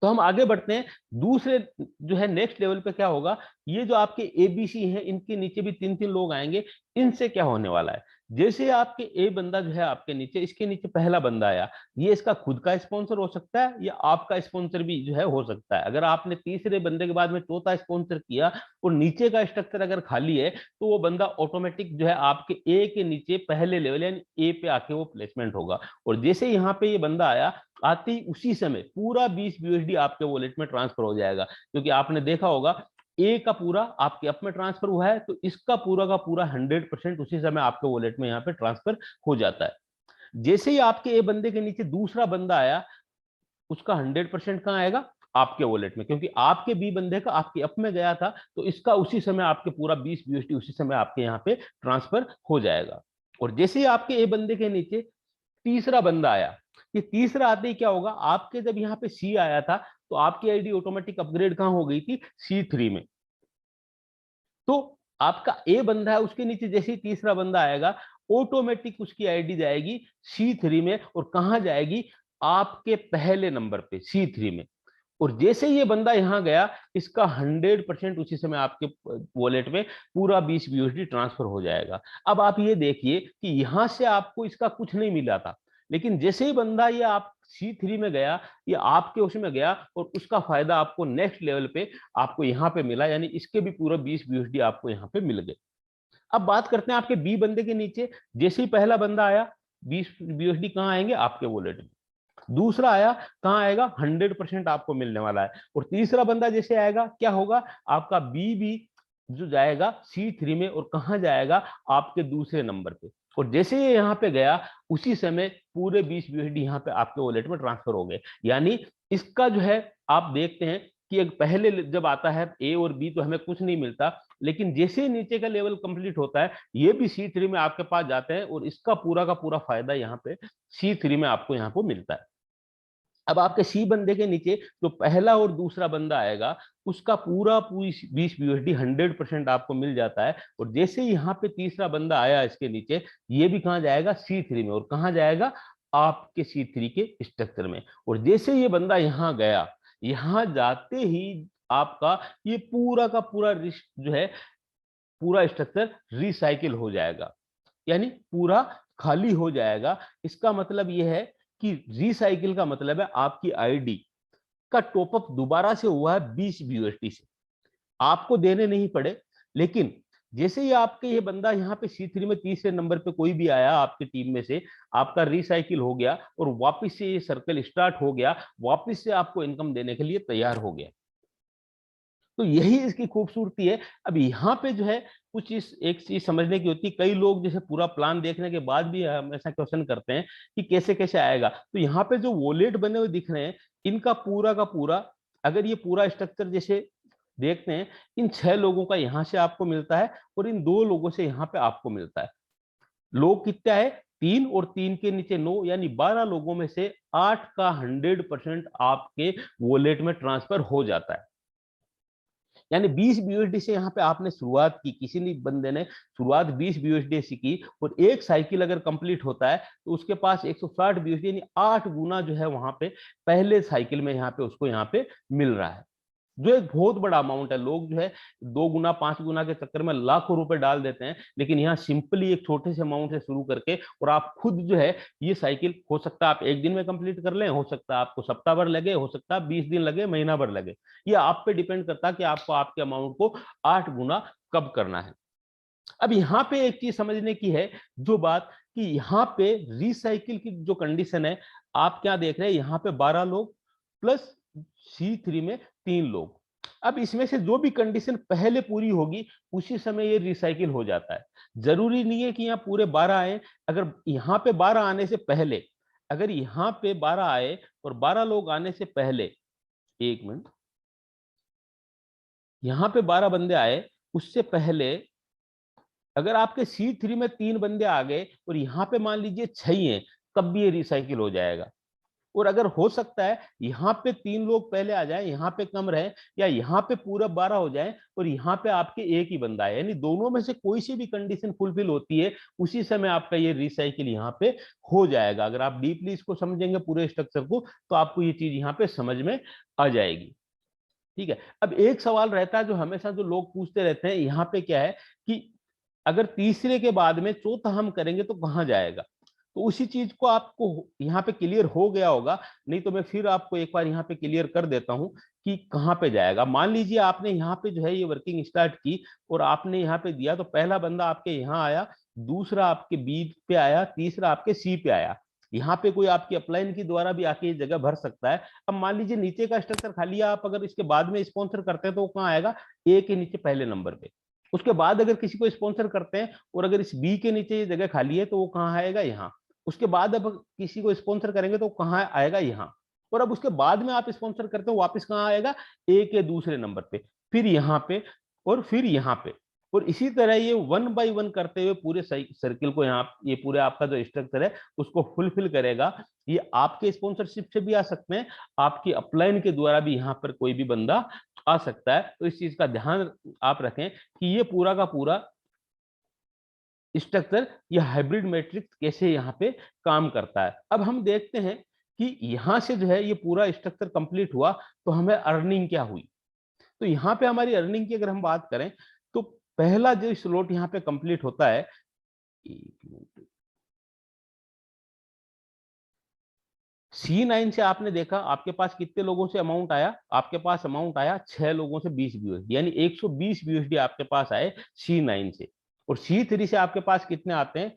तो हम आगे बढ़ते हैं। दूसरे जो है नेक्स्ट लेवल पे क्या होगा, ये जो आपके एबीसी हैं इनके नीचे भी 3-3 लोग आएंगे। इनसे क्या होने वाला है, जैसे आपके ए बंदा जो है आपके नीचे, इसके नीचे पहला बंदा आया, ये इसका खुद का स्पॉन्सर हो सकता है या आपका स्पॉन्सर भी जो है हो सकता है। अगर आपने तीसरे बंदे के बाद में चौथा स्पॉन्सर किया और नीचे का स्ट्रक्चर अगर खाली है तो वो बंदा ऑटोमेटिक जो है आपके ए के नीचे पहले लेवल यानी ए पे आके वो प्लेसमेंट होगा। और जैसे यहाँ पे ये बंदा आया, आते ही उसी समय पूरा 20 बीयूएसडी आपके वॉलेट में ट्रांसफर हो जाएगा, क्योंकि आपने देखा होगा ए का पूरा आपके अप में ट्रांसफर हुआ है, तो इसका पूरा का पूरा 100% उसी समय आपके वॉलेट में यहाँ पे ट्रांसफर हो जाता है। जैसे ही आपके ए बंदे के नीचे दूसरा बंदा आया, उसका 100% कहाँ आएगा? आपके वॉलेट में, क्योंकि आपके बी बंदे का आपके अप में गया था, तो इसका उसी समय आपके पूरा 20 यूएसडी उसी समय आपके यहाँ पे ट्रांसफर हो जाएगा। और जैसे ही आपके ए बंदे के नीचे तीसरा बंदा आया, ये तीसरा आते ही क्या होगा, आपके जब यहाँ पे सी आया था तो आपकी आईडी ऑटोमेटिक अपग्रेड कहाँ हो गई थी? C3 में। तो आपका ए बंदा है, उसके नीचे जैसे ही तीसरा बंदा आएगा, ऑटोमेटिक उसकी आईडी जाएगी C3 में, और कहां जाएगी? आपके पहले नंबर पे C3 में। और जैसे ही ये बंदा यहां गया, इसका 100% उसी समय आपके वॉलेट में पूरा 20 यूएसडी ट्रांसफर हो जाएगा। अब आप ये देखिए कि यहां से आपको इसका कुछ नहीं मिला था, लेकिन जैसे ही बंदा ये आप C3 में गया, ये आपके उसमें गया, और उसका फायदा आपको नेक्स्ट लेवल पे आपको यहाँ पे मिला, यानी इसके भी पूरा 20 यूएसडी आपको यहाँ पे मिल गए। अब बात करते हैं आपके बी बंदे के नीचे, जैसे ही पहला बंदा आया, 20 यूएसडी कहाँ आएंगे? आपके वॉलेट में। दूसरा आया, कहां आएगा? 100% आपको मिलने वाला है। और तीसरा बंदा जैसे आएगा, क्या होगा? आपका बी भी जो जाएगा C3 में, और कहां जाएगा? आपके दूसरे नंबर पे। और जैसे ये यहाँ पे गया, उसी समय पूरे 20 यूएसडी यहाँ पे आपके वॉलेट में ट्रांसफर हो गए। यानी इसका जो है, आप देखते हैं कि एक पहले जब आता है ए और बी तो हमें कुछ नहीं मिलता, लेकिन जैसे ही नीचे का लेवल कंप्लीट होता है, ये भी C3 में आपके पास जाते हैं, और इसका पूरा का पूरा फायदा यहाँ पे C3 में आपको यहाँ पे मिलता है। अब आपके सी बंदे के नीचे जो पहला और दूसरा बंदा आएगा, उसका पूरा पूरी 20 यूएसडी 100% आपको मिल जाता है। और जैसे ही यहाँ पे तीसरा बंदा आया इसके नीचे, ये भी कहाँ जाएगा? C3 में। और कहाँ जाएगा? आपके C3 के स्ट्रक्चर में। और जैसे ये बंदा यहाँ गया, यहाँ जाते ही आपका ये पूरा का पूरा जो है, पूरा स्ट्रक्चर रिसाइकिल हो जाएगा, यानी पूरा खाली हो जाएगा। इसका मतलब यह है कि रिसाइकिल का मतलब है आपकी आईडी का टॉपअप दोबारा से हुआ है 20 यूएसडी से, आपको देने नहीं पड़े। लेकिन जैसे ही आपके ये बंदा यहाँ पे C3 में तीसरे नंबर पे कोई भी आया आपकी टीम में से, आपका रिसाइकिल हो गया, और वापस से ये सर्कल स्टार्ट हो गया, वापस से आपको इनकम देने के लिए तैयार हो गया। तो यही इसकी खूबसूरती है। अब यहाँ पे जो है कुछ एक चीज समझने की होती है, कई लोग जैसे पूरा प्लान देखने के बाद भी हमेशा क्वेश्चन करते हैं कि कैसे कैसे आएगा। तो यहाँ पे जो वॉलेट बने हुए दिख रहे हैं, इनका पूरा का पूरा, अगर ये पूरा स्ट्रक्चर जैसे देखते हैं, इन 6 लोगों का यहाँ से आपको मिलता है, और इन 2 लोगों से यहाँ पे आपको मिलता है। लोग कितना है? 3, और 3 के नीचे 9, यानी 12 लोगों में से 8 का 100% आपके वॉलेट में ट्रांसफर हो जाता है। यानी 20 बीयूएसडी से यहाँ पे आपने शुरुआत की, किसी ने बंदे ने शुरुआत 20 बीयूएसडी से की, और एक साइकिल अगर कंप्लीट होता है तो उसके पास 160 बीयूएसडी, यानी 8 गुना जो है वहां पे पहले साइकिल में यहाँ पे उसको यहाँ पे मिल रहा है, जो एक बहुत बड़ा अमाउंट है। लोग जो है 2 गुना 5 गुना के चक्कर में लाखों रुपए डाल देते हैं, लेकिन यहाँ सिंपली एक छोटे से अमाउंट से शुरू करके, और आप खुद जो है ये साइकिल, हो सकता है आप एक दिन में कंप्लीट कर लें, हो सकता है आपको सप्ताह भर लगे, हो सकता है 20 दिन लगे, महीना भर लगे। ये आप पे डिपेंड करता है कि आपको आपके अमाउंट को 8 गुना कब करना है। अब यहाँ पे एक चीज समझने की है, जो बात कि यहाँ पे रिसाइकिल की जो कंडीशन है, आप क्या देख रहे हैं? यहाँ पे 12 लोग प्लस C3 में 3 लोग। अब इसमें से जो भी कंडीशन पहले पूरी होगी, उसी समय ये रिसाइकिल हो जाता है। जरूरी नहीं है कि यहाँ पूरे 12 आए। अगर यहाँ पे 12 आने से पहले, अगर यहाँ पे 12 आए और 12 लोग आने से पहले, एक मिनट, यहाँ पे 12 बंदे आए, उससे पहले अगर आपके C3 में 3 बंदे आ गए और यहाँ पे मान लीजिए 6 ही हैं, तब भी ये रिसाइकिल हो जाएगा। और अगर हो सकता है यहाँ पे 3 लोग पहले आ जाए, यहाँ पे कम रहे, या यहाँ पे पूरा 12 हो जाए और यहाँ पे आपके एक ही बंदा है, यानी दोनों में से कोई सी भी कंडीशन फुलफिल होती है, उसी समय आपका ये रिसाइकिल यहाँ पे हो जाएगा। अगर आप डीपली इसको समझेंगे पूरे स्ट्रक्चर को, तो आपको ये चीज यहाँ पे समझ में आ जाएगी। ठीक है। अब एक सवाल रहता है जो हमेशा जो लोग पूछते रहते हैं, यहाँ पे क्या है कि अगर तीसरे के बाद में चौथा हम करेंगे तो कहाँ जाएगा? तो उसी चीज को आपको यहाँ पे क्लियर हो गया होगा, नहीं तो मैं फिर आपको एक बार यहाँ पे क्लियर कर देता हूँ कि कहाँ पे जाएगा। मान लीजिए आपने यहाँ पे जो है ये वर्किंग स्टार्ट की, और आपने यहाँ पे दिया, तो पहला बंदा आपके यहाँ आया, दूसरा आपके बी पे आया, तीसरा आपके सी पे आया। यहाँ पे कोई आपकी अपलाइन की द्वारा भी आके ये जगह भर सकता है। अब मान लीजिए नीचे का स्ट्रक्चर खाली है, आप अगर इसके बाद में स्पॉन्सर करते हैं तो वो कहाँ आएगा? ए के नीचे पहले नंबर पे। उसके बाद अगर किसी को स्पॉन्सर करते हैं और अगर इस बी के नीचे ये जगह खाली है, तो वो कहाँ आएगा? यहाँ। उसके बाद अब किसी को स्पॉन्सर करेंगे तो कहाँ आएगा? यहाँ। और अब उसके बाद में आप स्पॉन्सर करते हो, वापस कहाँ आएगा, ए के दूसरे नंबर पे, फिर यहाँ पे, और फिर यहाँ पे। और इसी तरह ये 1 बाय 1 करते हुए पूरे सर्किल को, यहाँ ये पूरे आपका जो स्ट्रक्चर है उसको फुलफिल करेगा। ये आपके स्पॉन्सरशिप से भी आ सकते हैं, आपकी अपलाइन के द्वारा भी यहाँ पर कोई भी बंदा आ सकता है। तो इस चीज का ध्यान आप रखें कि ये पूरा का पूरा स्ट्रक्चर, ये हाइब्रिड मैट्रिक्स कैसे यहाँ पे काम करता है। अब हम देखते हैं कि यहाँ से जो है ये पूरा स्ट्रक्चर कंप्लीट हुआ तो हमें अर्निंग क्या हुई। तो यहाँ पे हमारी अर्निंग की अगर हम बात करें तो पहला जो स्लॉट यहाँ पे कंप्लीट होता है, C9 से आपने देखा आपके पास कितने लोगों से अमाउंट आया, आपके पास अमाउंट आया 6 लोगों से 20 BUSD, यानी 120 BUSD आपके पास आए C9 से। और C3 से आपके पास कितने आते हैं,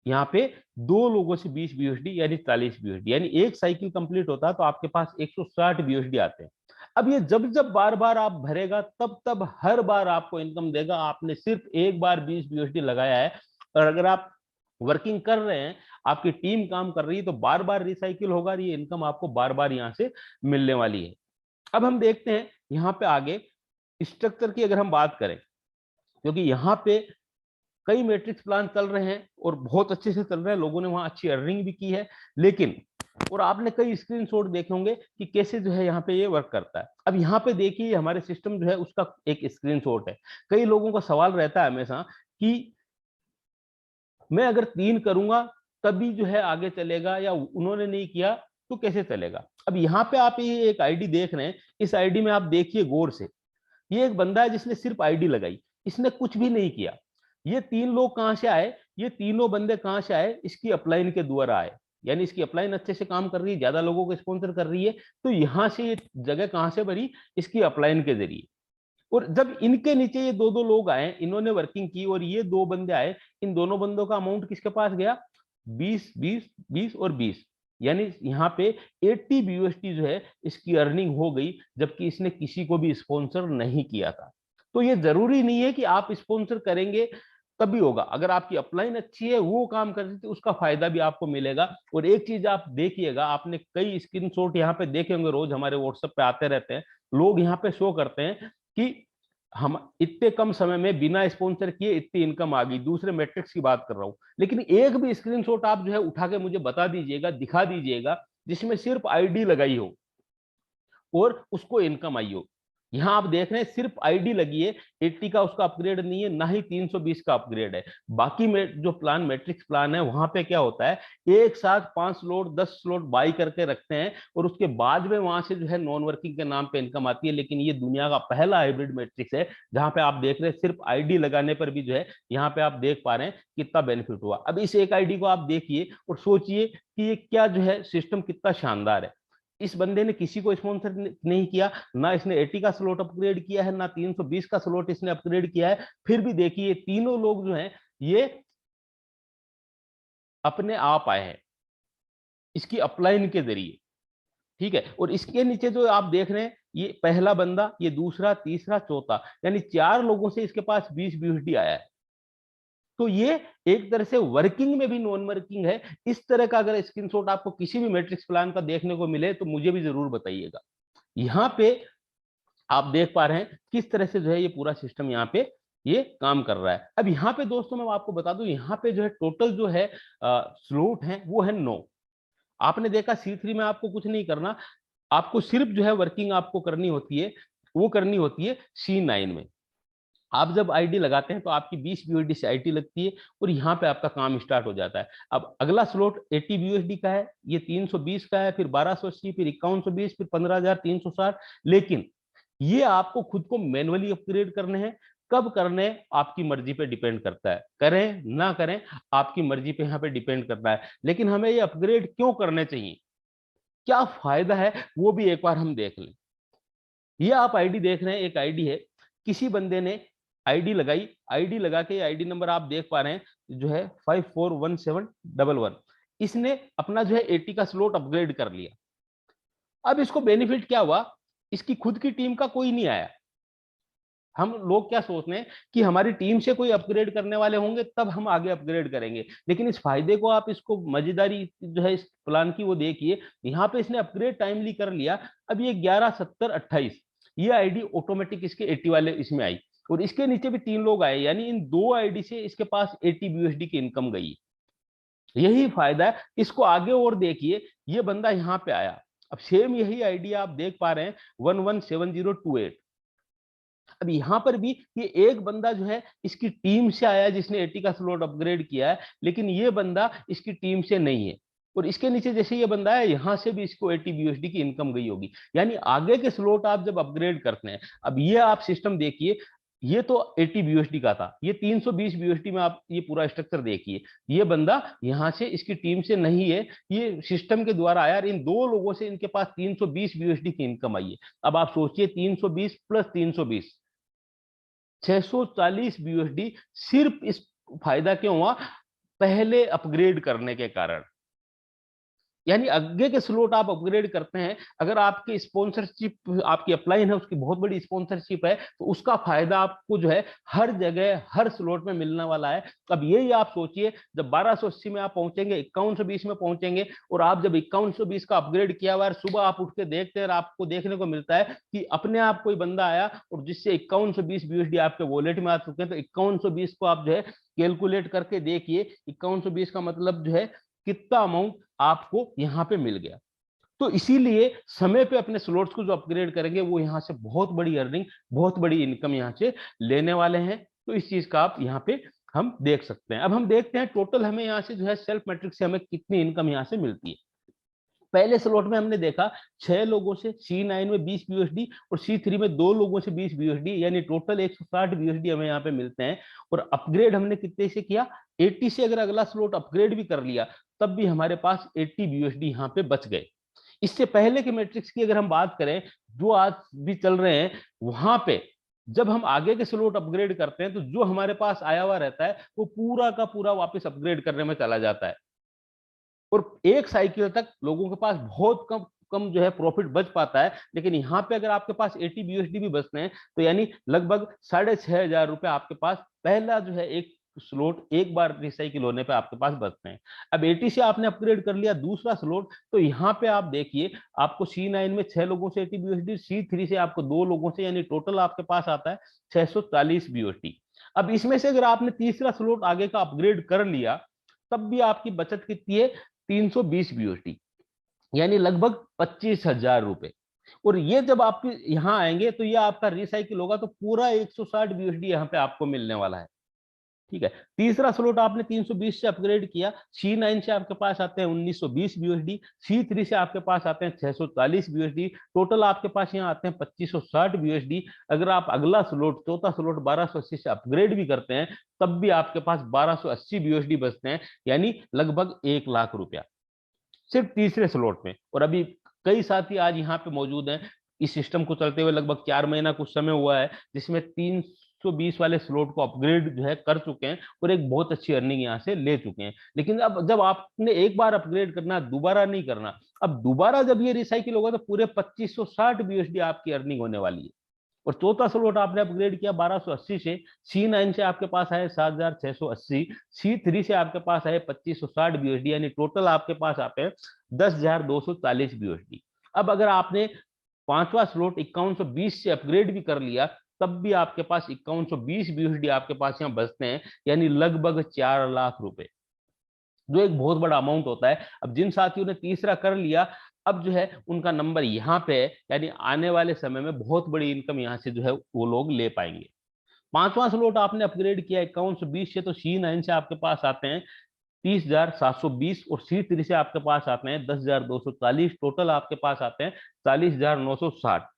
यहाँ पे 2 लोगों से 20 BUSD यानी 40 BUSD, यानी एक साइकिल कंप्लीट होता है तो आपके पास 160 BUSD आते हैं। अब ये जब जब बार बार आप भरेगा तब तब हर बार आपको इनकम देगा। आपने सिर्फ एक बार 20 BUSD लगाया है, और अगर आप वर्किंग कर रहे हैं, आपकी टीम काम कर रही है, तो बार बार रिसाइकिल होगा, ये इनकम आपको बार बार यहाँ से मिलने वाली है। अब हम देखते हैं यहाँ पे आगे स्ट्रक्चर की अगर हम बात करें, क्योंकि यहाँ पे कई मैट्रिक्स प्लान चल रहे हैं और बहुत अच्छे से चल रहे हैं, लोगों ने वहां अच्छी अर्निंग भी की है, लेकिन और आपने कई स्क्रीनशॉट देखे होंगे कि कैसे जो है यहाँ पे ये वर्क करता है। अब यहाँ पे देखिए हमारे सिस्टम जो है उसका एक स्क्रीनशॉट है। कई लोगों का सवाल रहता है हमेशा कि मैं अगर 3 करूंगा तभी जो है आगे चलेगा, या उन्होंने नहीं किया तो कैसे चलेगा। अब यहाँ पे आप ये एक आईडी देख रहे हैं, इस आईडी में आप देखिए गौर से, ये एक बंदा है जिसने सिर्फ आईडी लगाई, इसने कुछ भी नहीं किया। ये 3 लोग कहां से आए, ये तीनों बंदे कहां से आए, इसकी अपलाइन के द्वारा आए, यानी इसकी अपलाइन अच्छे से काम कर रही है, ज्यादा लोगों को स्पॉन्सर कर रही है, तो यहां से ये जगह कहां से भरी, इसकी अपलाइन के जरिए। और जब इनके नीचे ये 2-2 लोग आए, इन्होंने वर्किंग की और ये 2 बंदे आए, इन दोनों बंदों का अमाउंट किसके पास गया, 20 20 20 और 20, यानी यहाँ पे 80 BUSD जो है इसकी अर्निंग हो गई, जबकि इसने किसी को भी स्पॉन्सर नहीं किया था। तो ये जरूरी नहीं है कि आप स्पॉन्सर करेंगे तभी होगा, अगर आपकी अपलाइन अच्छी है, वो काम कर रही थी, उसका फायदा भी आपको मिलेगा। और एक चीज आप देखिएगा, आपने कई स्क्रीनशॉट यहाँ पे देखे होंगे, रोज हमारे व्हाट्सएप पे आते रहते हैं, लोग यहाँ पे शो करते हैं कि हम इतने कम समय में बिना स्पॉन्सर किए इतनी इनकम आ गई, दूसरे मैट्रिक्स की बात कर रहा हूं। लेकिन एक भी स्क्रीनशॉट आप जो है उठा के मुझे बता दीजिएगा, दिखा दीजिएगा, जिसमें सिर्फ आईडी लगाई हो और उसको इनकम आई हो। यहां आप देख रहे हैं सिर्फ आईडी लगी है, 80 का उसका अपग्रेड नहीं है, ना ही 320 का अपग्रेड है। बाकी में जो प्लान मैट्रिक्स प्लान है वहां पे क्या होता है, एक साथ 5 स्लॉट 10 स्लॉट बाई करके रखते हैं, और उसके बाद में वहां से जो है नॉन वर्किंग के नाम पे इनकम आती है। लेकिन ये दुनिया का पहला हाइब्रिड मैट्रिक्स है जहां पे आप देख रहे हैं सिर्फ आईडी लगाने पर भी जो है यहाँ पे आप देख पा रहे हैं कितना बेनिफिट हुआ। अब इस एक आईडी को आप देखिए और सोचिए कि ये क्या जो है सिस्टम कितना शानदार है। इस बंदे ने किसी को स्पॉन्सर नहीं किया, ना इसने 80 का स्लॉट अपग्रेड किया है, ना 320 का स्लॉट इसने अपग्रेड किया है, फिर भी देखिए तीनों लोग जो हैं ये अपने आप आए हैं इसकी अपलाइन के जरिए। ठीक है, और इसके नीचे जो आप देख रहे हैं, ये पहला बंदा, ये दूसरा, तीसरा, चौथा, यानी 4 लोगों से इसके पास 20 BUSD आया है। तो ये एक तरह से वर्किंग में भी नॉन वर्किंग है। इस तरह का अगर स्क्रीनशॉट आपको किसी भी मैट्रिक्स प्लान का देखने को मिले तो मुझे भी जरूर बताइएगा। यहाँ पे आप देख पा रहे हैं किस तरह से जो है ये पूरा सिस्टम यहाँ पे ये काम कर रहा है। अब यहाँ पे दोस्तों मैं आपको बता दूं, यहाँ पे जो है टोटल जो है स्लॉट है वो है 9। आपने देखा C3 में आपको कुछ नहीं करना, आपको सिर्फ जो है वर्किंग आपको करनी होती है, वो करनी होती है C9 में। आप जब आईडी लगाते हैं तो आपकी 20 BUSD से आईडी लगती है और यहाँ पे आपका काम स्टार्ट हो जाता है। अब अगला स्लॉट 80 BUSD का है, ये 320 का है, फिर 1280, फिर 5120, फिर 15,360। लेकिन ये आपको खुद को मैनुअली अपग्रेड करने हैं। कब करने आपकी मर्जी पे डिपेंड करता है, करें ना करें आपकी मर्जी पे यहाँ पे डिपेंड करता है। लेकिन हमें ये अपग्रेड क्यों करने चाहिए, क्या फायदा है, वो भी एक बार हम देख लें। ये आप आईडी देख रहे हैं, एक आईडी है, किसी बंदे ने आईडी लगाई, आईडी लगा के आईडी नंबर आप देख पा रहे हैं जो है 541711, इसने अपना जो है 80 का स्लॉट अपग्रेड कर लिया। अब इसको बेनिफिट क्या हुआ, इसकी खुद की टीम का कोई नहीं आया, हम लोग क्या सोचते हैं कि हमारी टीम से कोई अपग्रेड करने वाले होंगे तब हम आगे अपग्रेड करेंगे, लेकिन इस फायदे को आप, इसको मजेदारी जो है इस प्लान की वो देखिए, यहाँ पे इसने अपग्रेड टाइमली कर लिया। अब ये 11 70 28 ये आईडी ऑटोमेटिक इसके 80 वाले इसमें आई, और इसके नीचे भी 3 लोग आए, यानी इन 2 आईडी से इसके पास 80 BUSD की इनकम गई। यही फायदा है। इसको आगे और देखिए, ये बंदा यहाँ पे आया, अब सेम यही आईडी आप देख पा रहे हैं 117028। अब यहाँ पर भी ये एक बंदा जो है इसकी टीम से आया जिसने 80 का स्लॉट अपग्रेड किया है, लेकिन ये बंदा इसकी टीम से नहीं है। और इसके नीचे जैसे ये बंदा है, यहाँ से भी इसको 80 BUSD की इनकम गई होगी। यानी आगे के स्लॉट आप जब अपग्रेड करते हैं, अब ये आप सिस्टम देखिए, ये तो 80 BUSD का था, ये 320 BUSD में आप ये पूरा स्ट्रक्चर देखिए। ये बंदा यहाँ से इसकी टीम से नहीं है, ये सिस्टम के द्वारा आया, और इन 2 लोगों से इनके पास 320 BUSD की इनकम आई है। अब आप सोचिए 320 प्लस 320, 640 BUSD सिर्फ इस फायदा क्यों हुआ, पहले अपग्रेड करने के कारण। यानी आगे के स्लॉट आप अपग्रेड करते हैं, अगर आपकी स्पॉन्सरशिप आपकी अपलाइन है, उसकी बहुत बड़ी स्पॉन्सरशिप है, तो उसका फायदा आपको जो है हर जगह हर स्लॉट में मिलने वाला है। अब यही आप सोचिए, जब 1280 में आप पहुंचेंगे, 5120 में पहुंचेंगे, और आप जब 5120 का अपग्रेड किया हुआ है, सुबह आप उठ के देखते हैं और आपको देखने को मिलता है कि अपने आप कोई बंदा आया और जिससे 5120 BUSD आपके वॉलेट में आ चुके हैं, तो 5120 को आप जो है कैलकुलेट करके देखिए, 5120 का मतलब जो है कितना अमाउंट आपको यहाँ पे मिल गया। तो इसीलिए समय पे अपने स्लॉट्स को जो अपग्रेड करेंगे, वो यहाँ से बहुत बड़ी अर्निंग, बहुत बड़ी इनकम यहाँ से लेने वाले हैं। तो इस चीज का आप यहाँ पे हम देख सकते हैं। अब हम देखते हैं टोटल हमें यहाँ से जो है सेल्फ मैट्रिक्स से हमें कितनी इनकम यहाँ से मिलती है। पहले स्लॉट में हमने देखा 6 लोगों से C9 में 20 BUSD और C3 में 2 लोगों से 20 BUSD, यानी टोटल 160 BUSD हमें यहाँ पे मिलते हैं। और अपग्रेड हमने कितने से किया, 80 से। अगर अगला स्लॉट अपग्रेड भी कर लिया तब भी हमारे पास 80 BUSD यहाँ पे बच गए। इससे पहले के मैट्रिक्स की अगर हम बात करें जो आज भी चल रहे हैं, वहां पे जब हम आगे के स्लॉट अपग्रेड करते हैं, तो जो हमारे पास आया हुआ रहता है वो पूरा का पूरा वापस अपग्रेड करने में चला जाता है, और एक साइकिल तक लोगों के पास बहुत कम कम जो है प्रॉफिट बच पाता है। लेकिन यहाँ पे अगर आपके पास 80 BUSD भी बचते हैं, तो यानी लगभग 6,500 रुपए आपके पास पहला जो है एक स्लॉट एक बार रिसाइकिल होने पे आपके पास बचते हैं। अब 80 से आपने अपग्रेड कर लिया दूसरा स्लॉट, तो यहाँ पे आप देखिए, आपको C9 में 6 लोगों से 80 BUSD, C3 से आपको 2 लोगों से, यानी टोटल आपके पास आता है 640 BUSD। अब इसमें से अगर आपने तीसरा स्लॉट आगे का अपग्रेड कर लिया, तब भी आपकी बचत कितनी है, 320 BUSD, यानी लगभग 25,000 रुपए। और ये जब आपके यहाँ आएंगे तो ये आपका रिसाइकिल होगा, तो पूरा 160 BUSD यहाँ पे आपको मिलने वाला है। ठीक है, तीसरा स्लॉट आपने 320 से अपग्रेड किया, C9 से आपके पास आते हैं 1920 BUSD, C3 से आपके पास आते हैं 640 BUSD, टोटल आपके पास यहाँ आते हैं 2560 BUSD। अगर आप अगला स्लॉट चौथा स्लॉट 1280 से अपग्रेड भी करते हैं, तब भी आपके पास 1280 BUSD बचते हैं, यानी लगभग 1,00,000 रुपया सिर्फ तीसरे स्लॉट में। और अभी कई साथी आज यहाँ पे मौजूद हैं, इस सिस्टम को चलते हुए लगभग 4 महीना कुछ समय हुआ है, जिसमें 320 वाले स्लॉट को अपग्रेड जो है कर चुके हैं और एक बहुत अच्छी अर्निंग यहाँ से ले चुके हैं। लेकिन अब जब आपने एक बार अपग्रेड करना, दोबारा नहीं करना। अब दोबारा जब ये रिसाइकिल होगा, तो पूरे 2560 BUSD आपकी अर्निंग होने वाली है। और चौथा स्लॉट आपने अपग्रेड किया 1280 से, C9 से आपके पास आए 7,680, C3 से आपके पास आए 2560 BUSD, यानी टोटल आपके पास आते हैं 10,240 BUSD। अब अगर आपने पांचवा स्लॉट 5120 से अपग्रेड भी कर लिया, तब भी आपके पास 5120 BUSD आपके पास यहाँ बचते हैं, यानी लगभग 4,00,000 रुपए, जो एक बहुत बड़ा अमाउंट होता है। अब जिन साथियों ने तीसरा कर लिया, अब जो है उनका नंबर यहाँ पे है, यानी आने वाले समय में बहुत बड़ी इनकम यहाँ से जो है वो लोग ले पाएंगे। पांचवा स्लॉट आपने अपग्रेड किया 5120 से, तो C9 से आपके पास आते हैं 30,720 और C3 से आपके पास आते हैं 10,240, टोटल आपके पास आते हैं 40,960।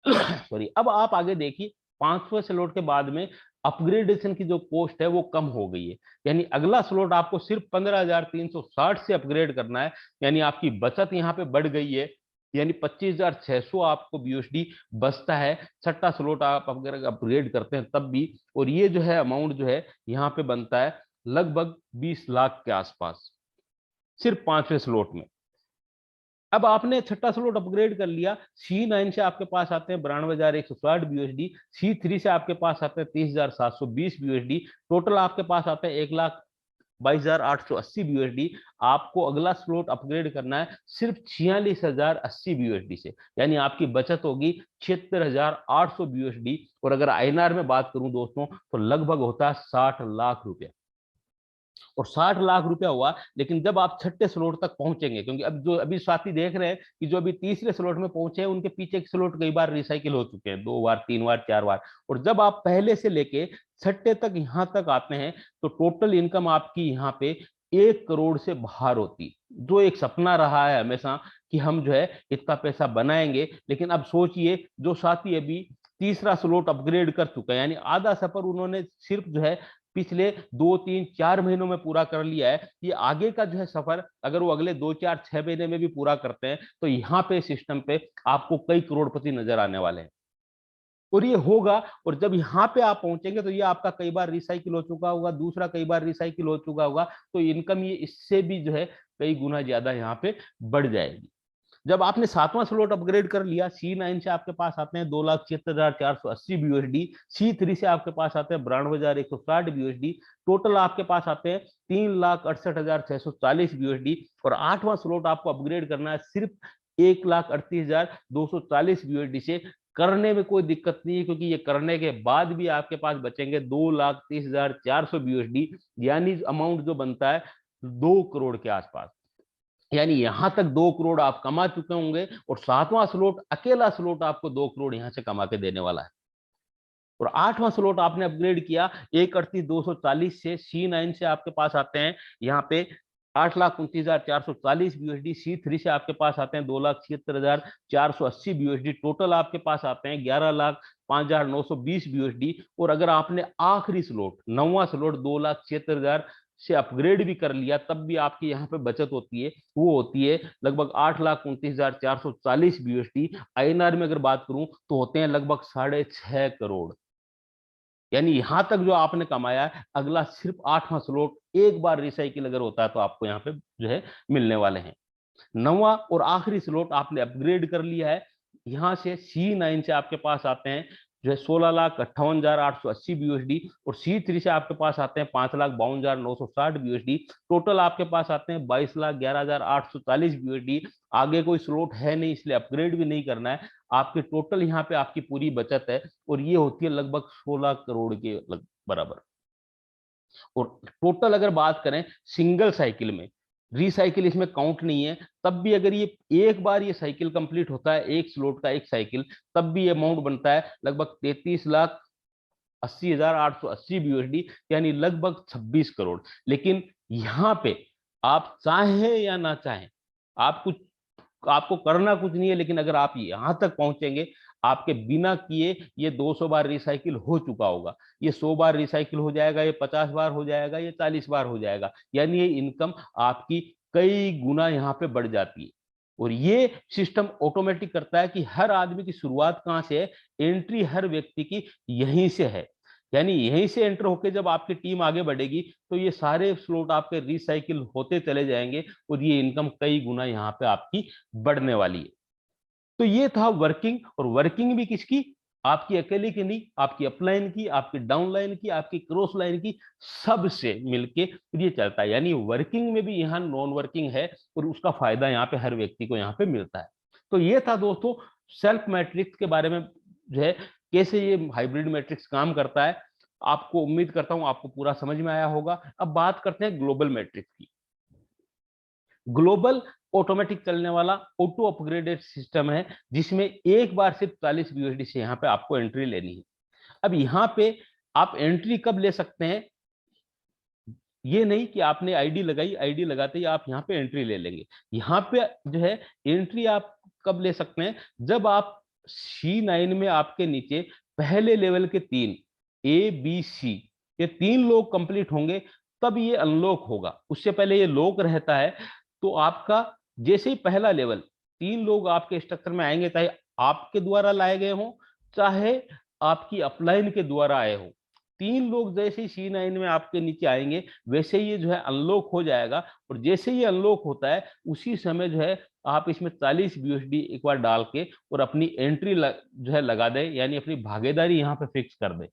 सॉरी, अब आप आगे देखिए, 5वें स्लॉट के बाद में अपग्रेडेशन की जो कॉस्ट है वो कम हो गई है, यानी अगला स्लॉट आपको सिर्फ 15,360 से अपग्रेड करना है, यानी आपकी बचत यहाँ पे बढ़ गई है, यानी 25,600 आपको BUSD बचता है। छठा स्लॉट आप अगर अपग्रेड करते हैं तब भी, और ये जो है अमाउंट जो है यहाँ पे बनता है लगभग 20 लाख के आसपास, सिर्फ 5वें स्लॉट में। अब आपने छठा स्लॉट अपग्रेड कर लिया, C9 से आपके पास आते हैं 92,160 BUSD, C3 से आपके पास आते हैं 30,720 BUSD, टोटल आपके पास आते हैं 1,22,880 BUSD। आपको अगला स्लॉट अपग्रेड करना है सिर्फ 46,080 BUSD से, यानी आपकी बचत होगी 76,800 BUSD। और अगर INR में बात करूं दोस्तों तो लगभग होता है 60 लाख रुपया। और 60 लाख रुपया हुआ, लेकिन जब आप छठे स्लॉट तक पहुंचेंगे, क्योंकि अब जो अभी साथी देख रहे हैं कि जो अभी तीसरे स्लॉट में पहुंचे हैं उनके पीछे के स्लॉट कई बार रिसाइकिल हो चुके हैं, 2 बार 3 बार 4 बार। और जब आप पहले से लेके छठे तक यहां तक आते हैं तो टोटल इनकम आपकी यहाँ पे 1 करोड़ से बाहर होती, जो एक सपना रहा है हमेशा कि हम जो है इतना पैसा बनाएंगे। लेकिन अब सोचिए, जो साथी अभी तीसरा स्लॉट अपग्रेड कर चुका है, यानी आधा सफर उन्होंने सिर्फ जो है पिछले 2 3 4 महीनों में पूरा कर लिया है, ये आगे का जो है सफर अगर वो अगले 2 4 6 महीने में भी पूरा करते हैं तो यहाँ पे सिस्टम पे आपको कई करोड़पति नजर आने वाले हैं। और ये होगा, और जब यहाँ पे आप पहुंचेंगे तो ये आपका कई बार रिसाइकिल हो चुका होगा, दूसरा कई बार रिसाइकिल हो चुका होगा, तो इनकम ये इससे भी जो है कई गुना ज्यादा यहाँ पे बढ़ जाएगी। जब आपने सातवां स्लॉट अपग्रेड कर लिया, C9 से आपके पास आते हैं 2,76,480 BUSD, C3 से आपके पास आते हैं 92,160 BUSD, टोटल आपके पास आते हैं 3,68,640 BUSD। और आठवां स्लॉट आपको अपग्रेड करना है सिर्फ 1,38,240 BUSD से। करने में कोई दिक्कत नहीं है, क्योंकि ये करने के बाद भी आपके पास बचेंगे 2,30,400 BUSD, यानी अमाउंट जो बनता है 2 करोड़ के आसपास। यानी यहां तक 2 करोड़ आप कमा चुके होंगे, और सातवां स्लॉट अकेला स्लॉट आपको 2 करोड़ यहां से कमा के देने वाला है। और आठवां स्लॉट आपने अपग्रेड किया 1,38,240 से, C9 से आपके पास आते हैं यहाँ पे 8,29,440 BUSD, C3 से आपके पास आते हैं 2,76,480 BUSD, टोटल आपके पास आते हैं 11,05,920 BUSD। और अगर आपने आखिरी स्लॉट नौवां स्लॉट 2,76,000 से अपग्रेड भी कर लिया, तब भी आपकी यहाँ पे बचत होती है, वो होती है लगभग 8,29,440 BUSD। INR में अगर बात करूं तो होते हैं लगभग 6.5 करोड़। यानी यहां तक जो आपने कमाया है, अगला सिर्फ आठवां स्लॉट एक बार रिसाइकिल अगर होता है तो आपको यहाँ पे जो है मिलने वाले हैं। नौवां और आखिरी स्लॉट आपने अपग्रेड कर लिया है, यहां से C9 से आपके पास आते हैं जो है 16,58,880 BUSD, और C3 से आपके पास आते हैं 5,52,960 BUSD, टोटल आपके पास आते हैं 22,11,840 BUSD। आगे कोई स्लॉट है नहीं, इसलिए अपग्रेड भी नहीं करना है। आपके टोटल यहाँ पे आपकी पूरी बचत है, और ये होती है लगभग 16 करोड़ के बराबर। और टोटल अगर बात करें सिंगल साइकिल में, रिसाइकिल इसमें काउंट नहीं है, तब भी अगर ये एक बार ये साइकिल कंप्लीट होता है, एक स्लॉट का एक साइकिल, तब भी ये अमाउंट बनता है लगभग 33,80,880 BUSD, यानी लगभग 26 करोड़। लेकिन यहाँ पे आप चाहें या ना चाहें, आप कुछ आपको करना कुछ नहीं है, लेकिन अगर आप यहां तक पहुंचेंगे, आपके बिना किए ये 200 बार रिसाइकिल हो चुका होगा, ये 100 बार रिसाइकिल हो जाएगा, ये 50 बार हो जाएगा, ये 40 बार हो जाएगा, यानी ये इनकम आपकी कई गुना यहाँ पे बढ़ जाती है। और ये सिस्टम ऑटोमेटिक करता है कि हर आदमी की शुरुआत कहाँ से है, एंट्री हर व्यक्ति की यहीं से है। यानी यहीं से एंटर होकर जब आपकी टीम आगे बढ़ेगी तो ये सारे स्लॉट आपके रिसाइकिल होते चले जाएंगे, और ये इनकम कई गुना यहाँ पे आपकी बढ़ने वाली है। तो ये था वर्किंग, और वर्किंग भी किसकी, आपकी अकेले की नहीं, आपकी अपलाइन की, आपकी डाउनलाइन की, आपकी क्रॉस लाइन की, सबसे मिलके ये चलता है। यानी वर्किंग में भी यहाँ नॉन वर्किंग है, और उसका फायदा यहाँ पे हर व्यक्ति को यहाँ पे मिलता है। तो ये था दोस्तों सेल्फ मैट्रिक्स के बारे में, जो है कैसे ये हाइब्रिड मैट्रिक्स काम करता है। आपको उम्मीद करता हूं आपको पूरा समझ में आया होगा। अब बात करते हैं ग्लोबल मैट्रिक्स की। ग्लोबल ऑटोमेटिक चलने वाला ऑटो अपग्रेडेड सिस्टम है, जिसमें एक बार सिर्फ 40 BUSD से यहाँ पे आपको एंट्री लेनी है। अब यहाँ पे आप एंट्री कब ले सकते हैं, ये नहीं कि आपने आईडी लगाई, आईडी लगाते ही आप यहाँ पे एंट्री ले लेंगे। यहाँ पे जो है एंट्री आप कब ले सकते हैं, जब आप C9 में आपके नीचे पहले लेवल के 3 A B C ये 3 लोग कंप्लीट होंगे, तब ये अनलॉक होगा। उससे पहले ये लॉक रहता है। तो आपका जैसे ही पहला लेवल 3 लोग आपके स्ट्रक्चर में आएंगे, चाहे आपके द्वारा लाए गए हों, चाहे आपकी अपलाइन के द्वारा आए हो, 3 लोग जैसे ही C9 में आपके नीचे आएंगे वैसे ही ये जो है अनलॉक हो जाएगा, और जैसे ही अनलॉक होता है उसी समय जो है आप इसमें 40 BUSD एक बार डाल के और अपनी एंट्री जो है लगा दें, यानी अपनी भागीदारी यहाँ पे फिक्स कर दें।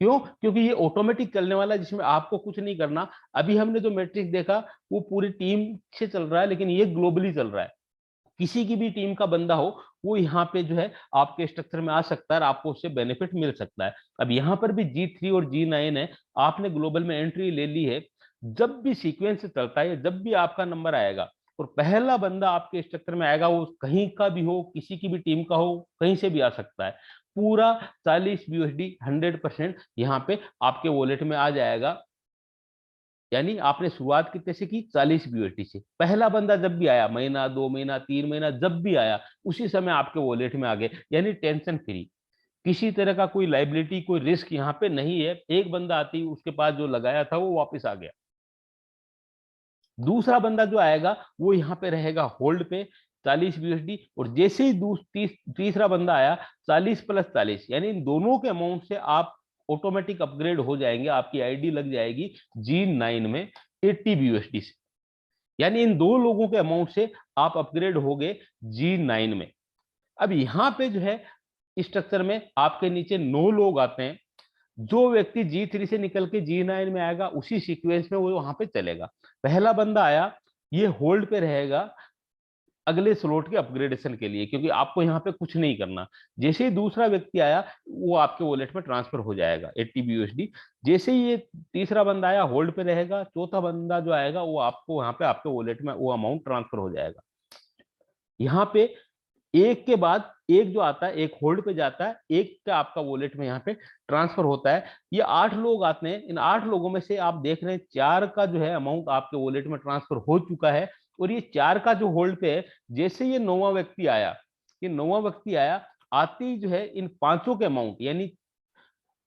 क्यों? क्योंकि ये ऑटोमेटिक चलने वाला है, जिसमें आपको कुछ नहीं करना। अभी हमने जो मैट्रिक्स देखा वो पूरी टीम से चल रहा है, लेकिन ये ग्लोबली चल रहा है। किसी की भी टीम का बंदा हो वो यहाँ पे जो है आपके स्ट्रक्चर में आ सकता है और आपको उससे बेनिफिट मिल सकता है। अब यहाँ पर भी G3 और G9 है, आपने ग्लोबल में एंट्री ले ली है। जब भी सीक्वेंस चलता है, जब भी आपका नंबर आएगा और पहला बंदा आपके स्ट्रक्चर में आएगा, वो कहीं का भी हो, किसी की भी टीम का हो, कहीं से भी आ सकता है, पूरा 40 BUSD 100% यहाँ पे आपके वॉलेट में आ जाएगा। यानी आपने शुरुआत कितने से की? 40 BUSD से। पहला बंदा जब भी आया, महीना, 2 महीना, 3 महीना जब भी आया, उसी समय आपके वॉलेट में आ गए, यानी टेंशन फ्री। किसी तरह का कोई लाइबिलिटी, कोई रिस्क यहाँ पे नहीं है। एक बंदा आती उसके पास जो लगाया था वो वापस आ गया। दूसरा बंदा जो आएगा वो यहाँ पे रहेगा होल्ड पे 40 BUSD, और जैसे ही तीसरा बंदा आया 40 + 40, यानी इन दोनों के अमाउंट से आप ऑटोमेटिक अपग्रेड हो जाएंगे, आपकी आईडी लग जाएगी G9 में 80 BUSD से। यानी इन दो लोगों के अमाउंट से आप अपग्रेड हो गए G9 में। अब यहाँ पे जो है स्ट्रक्चर में आपके नीचे 9 लोग आते हैं। जो व्यक्ति G3 से निकल के G9 में आएगा उसी सीक्वेंस में वो वहां पे चलेगा। पहला बंदा आया, ये होल्ड पे रहेगा अगले स्लॉट के अपग्रेडेशन के लिए, क्योंकि आपको यहाँ पे कुछ नहीं करना। जैसे ही दूसरा व्यक्ति आया वो आपके वॉलेट में ट्रांसफर हो जाएगा 80 BUSD। जैसे ही ये तीसरा बंदा आया होल्ड पे रहेगा, चौथा बंदा जो आएगा वो आपको यहाँ पे आपके वॉलेट में वो अमाउंट ट्रांसफर हो जाएगा। यहाँ पे एक के बाद एक जो आता है, एक होल्ड पे जाता है, एक का आपका वॉलेट में यहाँ पे ट्रांसफर होता है। ये 8 लोग आते हैं। इन 8 लोगों में से आप देख रहे हैं 4 का जो है अमाउंट आपके वॉलेट में ट्रांसफर हो चुका है, और ये 4 का जो होल्ड पे है, जैसे ये 9वां व्यक्ति आया, ये 9वां व्यक्ति आया, आते ही जो है इन पांचों के अमाउंट यानी